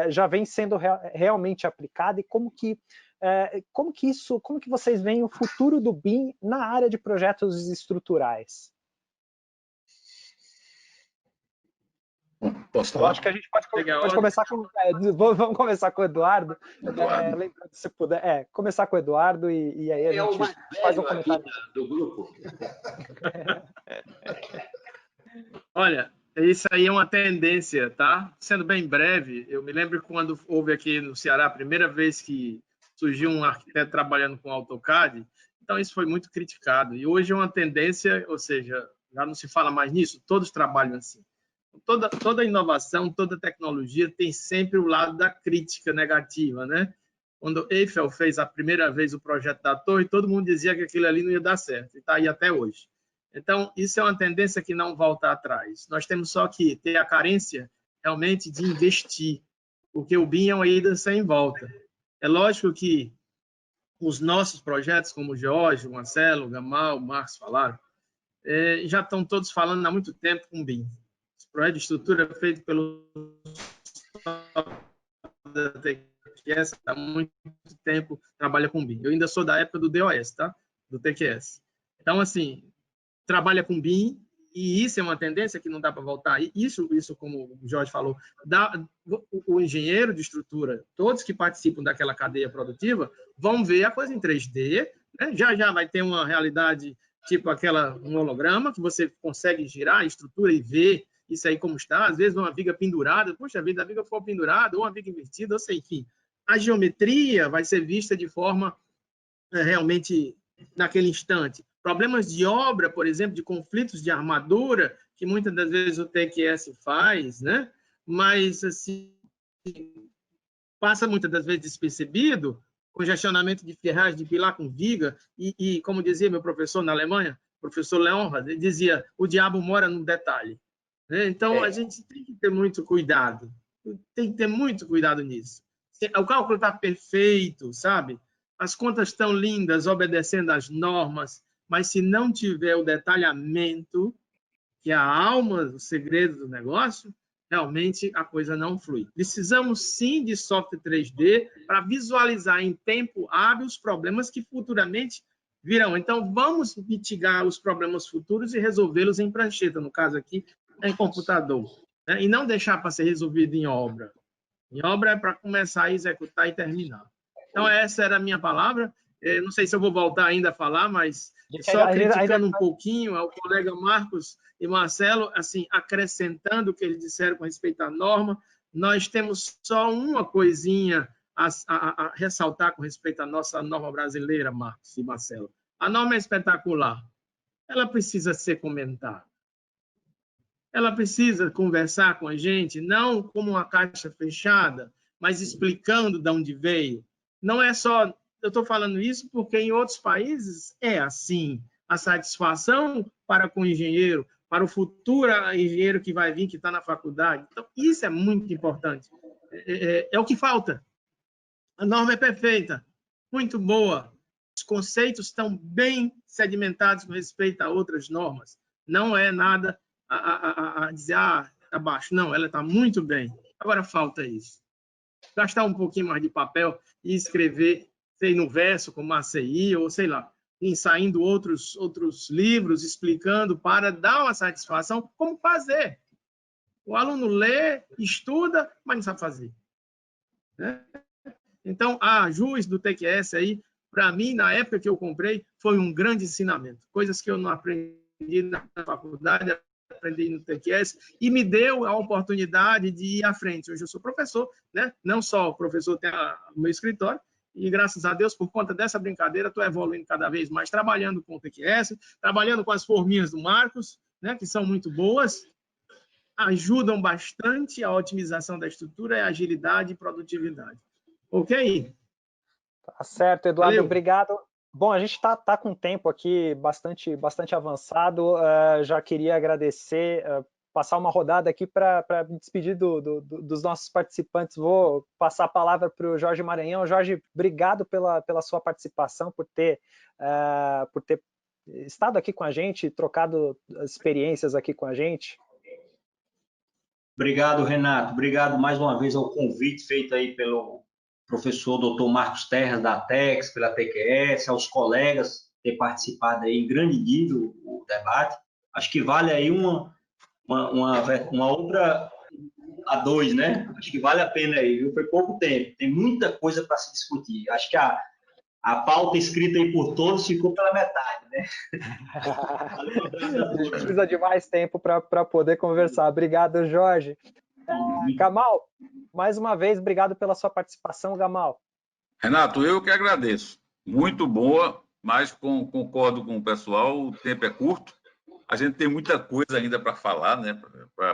já vem sendo realmente aplicada e como que vocês veem o futuro do BIM na área de projetos estruturais. Posso falar? Eu acho que a gente pode começar com... vamos começar com o Eduardo. Lembrando, se puder, começar com o Eduardo e aí a gente faz um comentário. Do grupo. Olha, isso aí é uma tendência, tá? Sendo bem breve, eu me lembro quando houve aqui no Ceará a primeira vez que surgiu um arquiteto trabalhando com AutoCAD, então isso foi muito criticado. E hoje é uma tendência, ou seja, já não se fala mais nisso, todos trabalham assim. Toda inovação, toda tecnologia tem sempre o lado da crítica negativa, né? Quando Eiffel fez a primeira vez o projeto da torre, todo mundo dizia que aquilo ali não ia dar certo, e está aí até hoje. Então, isso é uma tendência que não volta atrás. Nós temos só que ter a carência realmente de investir, porque o BIM é uma ida sem volta. É lógico que os nossos projetos, como o George, o Marcelo, o Gamal, o Marcos falaram, já estão todos falando há muito tempo com BIM. Projeto de estrutura feito pelo da TQS há muito tempo trabalha com BIM. Eu ainda sou da época do DOS, tá? Do TQS. Então, assim, trabalha com BIM e isso é uma tendência que não dá para voltar. E isso, como o Jorge falou, o engenheiro de estrutura, todos que participam daquela cadeia produtiva, vão ver a coisa em 3D, né? Já vai ter uma realidade tipo um holograma, que você consegue girar a estrutura e ver isso aí como está, às vezes uma viga pendurada, poxa vida, a viga for pendurada, ou uma viga invertida, ou sei, enfim. A geometria vai ser vista de forma realmente naquele instante. Problemas de obra, por exemplo, de conflitos de armadura, que muitas das vezes o TQS faz, né? Mas, assim, passa muitas das vezes despercebido, congestionamento de ferragem, de pilar com viga, e como dizia meu professor na Alemanha, professor Leonhard, ele dizia, o diabo mora no detalhe. Então, a gente tem que ter muito cuidado. Tem que ter muito cuidado nisso. O cálculo está perfeito, sabe? As contas estão lindas, obedecendo às normas, mas se não tiver o detalhamento, que é a alma, o segredo do negócio, realmente a coisa não flui. Precisamos, sim, de software 3D para visualizar em tempo hábil os problemas que futuramente virão. Então, vamos mitigar os problemas futuros e resolvê-los em prancheta, no caso aqui, em computador, né? E não deixar para ser resolvido em obra. Em obra é para começar a executar e terminar. Então, essa era a minha palavra. Não sei se eu vou voltar ainda a falar, mas só criticando um pouquinho ao colega Marcos e Marcelo, assim, acrescentando o que eles disseram com respeito à norma, nós temos só uma coisinha a ressaltar com respeito à nossa norma brasileira, Marcos e Marcelo. A norma é espetacular. Ela precisa ser comentada. Ela precisa conversar com a gente, não como uma caixa fechada, mas explicando de onde veio. Não é só... Eu estou falando isso porque em outros países é assim. A satisfação para com o engenheiro, para o futuro engenheiro que vai vir, que está na faculdade. Então, isso é muito importante. É o que falta. A norma é perfeita, muito boa. Os conceitos estão bem sedimentados com respeito a outras normas. Não é nada a dizer, está baixo. Não, ela está muito bem. Agora falta isso. Gastar um pouquinho mais de papel e escrever, sei, no verso, como a CI, ou sei lá, saindo outros livros explicando para dar uma satisfação como fazer. O aluno lê, estuda, mas não sabe fazer. Né? Então, a Jus do TQS aí, para mim, na época que eu comprei, foi um grande ensinamento. Coisas que eu não aprendi na faculdade, aprendi no TQS, e me deu a oportunidade de ir à frente. Hoje eu sou professor, né? Não só o professor tem o meu escritório, e graças a Deus, por conta dessa brincadeira, estou evoluindo cada vez mais, trabalhando com o TQS, trabalhando com as forminhas do Marcos, né? Que são muito boas, ajudam bastante a otimização da estrutura, a agilidade e produtividade. Ok? Tá certo, Eduardo, Valeu. obrigado. Bom, a gente está com um tempo aqui bastante avançado. Já queria agradecer, passar uma rodada aqui para me despedir dos nossos participantes. Vou passar a palavra para o Jorge Maranhão. Jorge, obrigado pela sua participação, por ter estado aqui com a gente, trocado experiências aqui com a gente. Obrigado, Renato. Obrigado mais uma vez ao convite feito aí pelo professor Dr. Marcos Terras, da TEX, pela TQS, aos colegas ter participado aí em grande nível o debate. Acho que vale aí uma outra a dois, né? Acho que vale a pena aí, viu? Foi pouco tempo, tem muita coisa para se discutir. Acho que a pauta escrita aí por todos ficou pela metade, né? A gente precisa de mais tempo para poder conversar. Obrigado, Jorge. Gamal, mais uma vez, obrigado pela sua participação, Gamal. Renato, eu que agradeço. Muito boa, mas concordo com o pessoal, o tempo é curto. A gente tem muita coisa ainda para falar, né?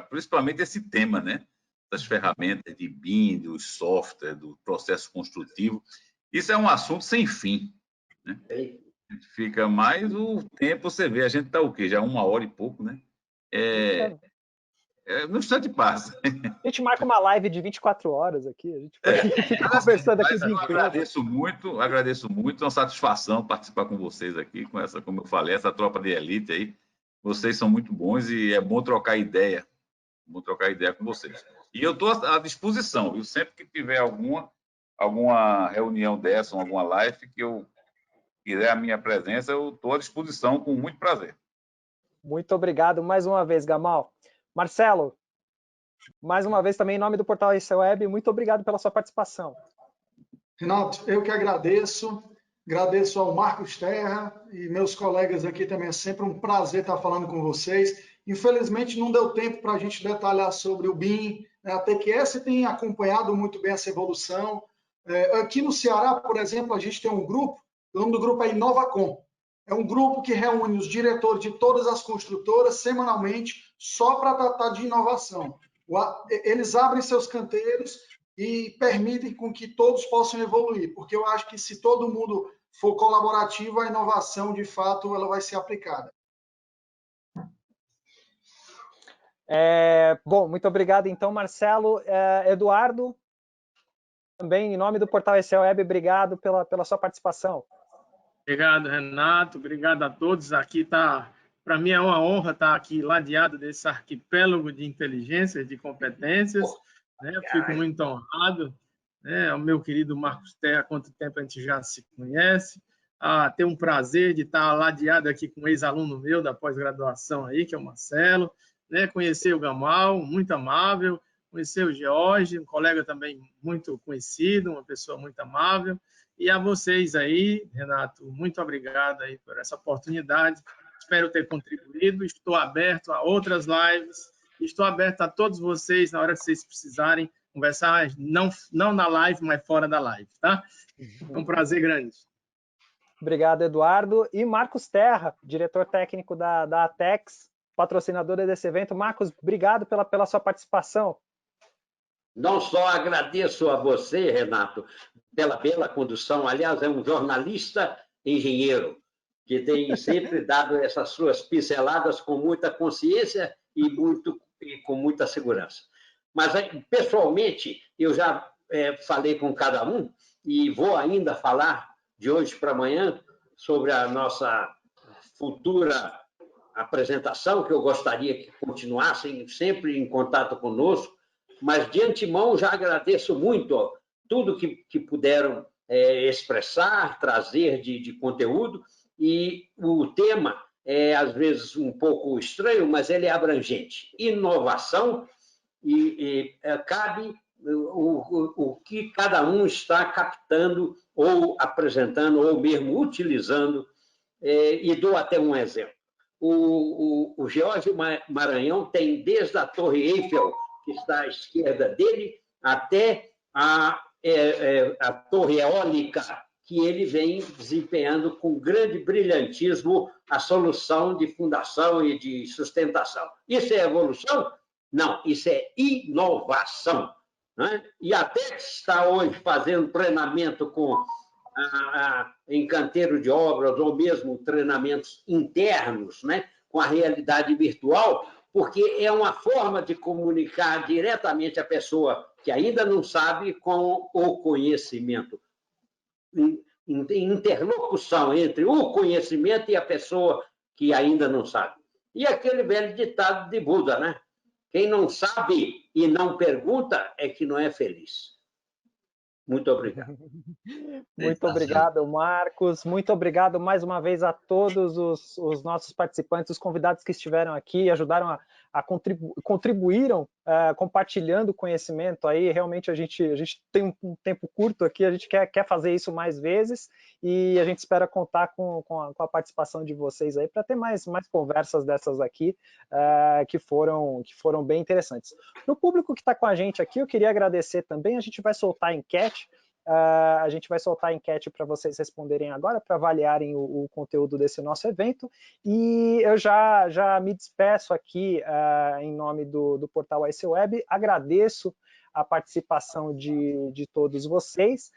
Principalmente esse tema, né? Das ferramentas de BIM, do software, do processo construtivo. Isso é um assunto sem fim, né? Fica mais o tempo, você vê, a gente está o quê? Já 1 hora e pouco, né? No instante passa. A gente marca uma live de 24 horas aqui, a gente fica conversando aqui. Eu agradeço muito, é uma satisfação participar com vocês aqui, com essa, como eu falei, essa tropa de elite aí. Vocês são muito bons e é bom trocar ideia com vocês. E eu estou à disposição, viu? Sempre que tiver alguma reunião dessa, alguma live que eu quiser a minha presença, eu estou à disposição com muito prazer. Muito obrigado mais uma vez, Gamal. Marcelo, mais uma vez também em nome do Portal ICWeb, muito obrigado pela sua participação. Renato, eu que agradeço ao Marcos Terra e meus colegas aqui também, é sempre um prazer estar falando com vocês. Infelizmente não deu tempo para a gente detalhar sobre o BIM, a TQS tem acompanhado muito bem essa evolução. Aqui no Ceará, por exemplo, a gente tem um grupo, o nome do grupo é Inovacom. É um grupo que reúne os diretores de todas as construtoras semanalmente só para tratar de inovação. Eles abrem seus canteiros e permitem com que todos possam evoluir, porque eu acho que se todo mundo for colaborativo, a inovação, de fato, ela vai ser aplicada. Bom, muito obrigado, então, Marcelo. Eduardo, também, em nome do Portal ECE Web, obrigado pela sua participação. Obrigado, Renato. Obrigado a todos. Aqui para mim é uma honra estar aqui ladeado desse arquipélago de inteligências, de competências. Né? Fico muito honrado. Né? O meu querido Marcos Terra, há quanto tempo a gente já se conhece. Tenho um prazer de estar ladeado aqui com um ex-aluno meu da pós-graduação aí, que é o Marcelo. Né? Conhecer o Gamal, muito amável. Conhecer o George, um colega também muito conhecido, uma pessoa muito amável. E a vocês aí, Renato, muito obrigado aí por essa oportunidade. Espero ter contribuído. Estou aberto a outras lives. Estou aberto a todos vocês na hora que vocês precisarem conversar, não na live, mas fora da live, tá? É um prazer grande. Obrigado, Eduardo. E Marcos Terra, diretor técnico da ATEX, patrocinadora desse evento. Marcos, obrigado pela sua participação. Não só agradeço a você, Renato, pela condução. Aliás, é um jornalista engenheiro que tem sempre dado essas suas pinceladas com muita consciência e com muita segurança. Mas, pessoalmente, eu já falei com cada um e vou ainda falar de hoje para amanhã sobre a nossa futura apresentação, que eu gostaria que continuassem sempre em contato conosco, mas de antemão já agradeço muito tudo que puderam expressar, trazer de conteúdo, e o tema é às vezes um pouco estranho, mas ele é abrangente. Inovação, e cabe o que cada um está captando ou apresentando ou mesmo utilizando, e dou até um exemplo. O Geórgio Maranhão tem desde a Torre Eiffel, que está à esquerda dele, até a torre eólica, que ele vem desempenhando com grande brilhantismo a solução de fundação e de sustentação. Isso é evolução? Não, isso é inovação. Né? E até está hoje fazendo treinamento em canteiro de obras, ou mesmo treinamentos internos, né? Com a realidade virtual, porque é uma forma de comunicar diretamente a pessoa que ainda não sabe com o conhecimento. Interlocução entre o conhecimento e a pessoa que ainda não sabe. E aquele velho ditado de Buda, né? Quem não sabe e não pergunta é que não é feliz. Muito obrigado. Muito obrigado, Marcos. Muito obrigado mais uma vez a todos os nossos participantes, os convidados que estiveram aqui, ajudaram contribuíram compartilhando conhecimento aí. Realmente a gente tem um tempo curto aqui, a gente quer fazer isso mais vezes, e a gente espera contar com a participação de vocês aí para ter mais conversas dessas aqui, que foram bem interessantes. Para o público que está com a gente aqui, eu queria agradecer também. A gente vai soltar a enquete. A gente vai soltar a enquete para vocês responderem agora, para avaliarem o conteúdo desse nosso evento, e eu já me despeço aqui em nome do Portal ECE Web. Agradeço a participação de todos vocês.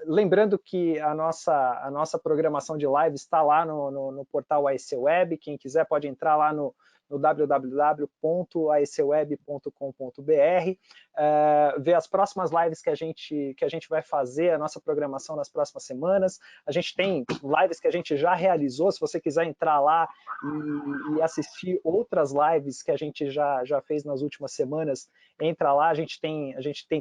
Lembrando que a nossa programação de live está lá no Portal ECE Web. Quem quiser pode entrar lá no www.aeceweb.com.br, ver as próximas lives que a gente vai fazer, a nossa programação nas próximas semanas. A gente tem lives que a gente já realizou. Se você quiser entrar lá e assistir outras lives que a gente já fez nas últimas semanas, entra lá. A gente tem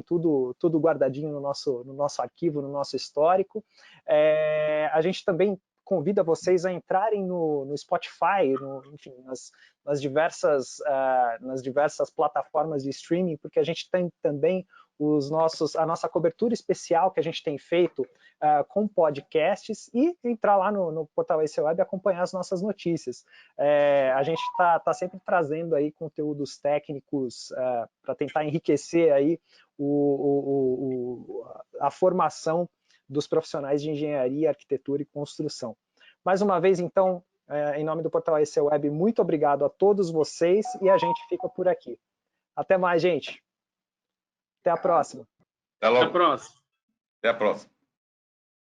tudo tudo no nosso arquivo, no nosso histórico. A gente também convida vocês a entrarem no Spotify, enfim, nas diversas plataformas de streaming, porque a gente tem também a nossa cobertura especial que a gente tem feito com podcasts, e entrar lá no Portal ECE Web e acompanhar as nossas notícias. A gente está sempre trazendo aí conteúdos técnicos para tentar enriquecer aí a formação dos profissionais de engenharia, arquitetura e construção. Mais uma vez, então, em nome do Portal ECE Web, muito obrigado a todos vocês, e a gente fica por aqui. Até mais, gente! Até a próxima. Até logo. Até a próxima. Até a próxima.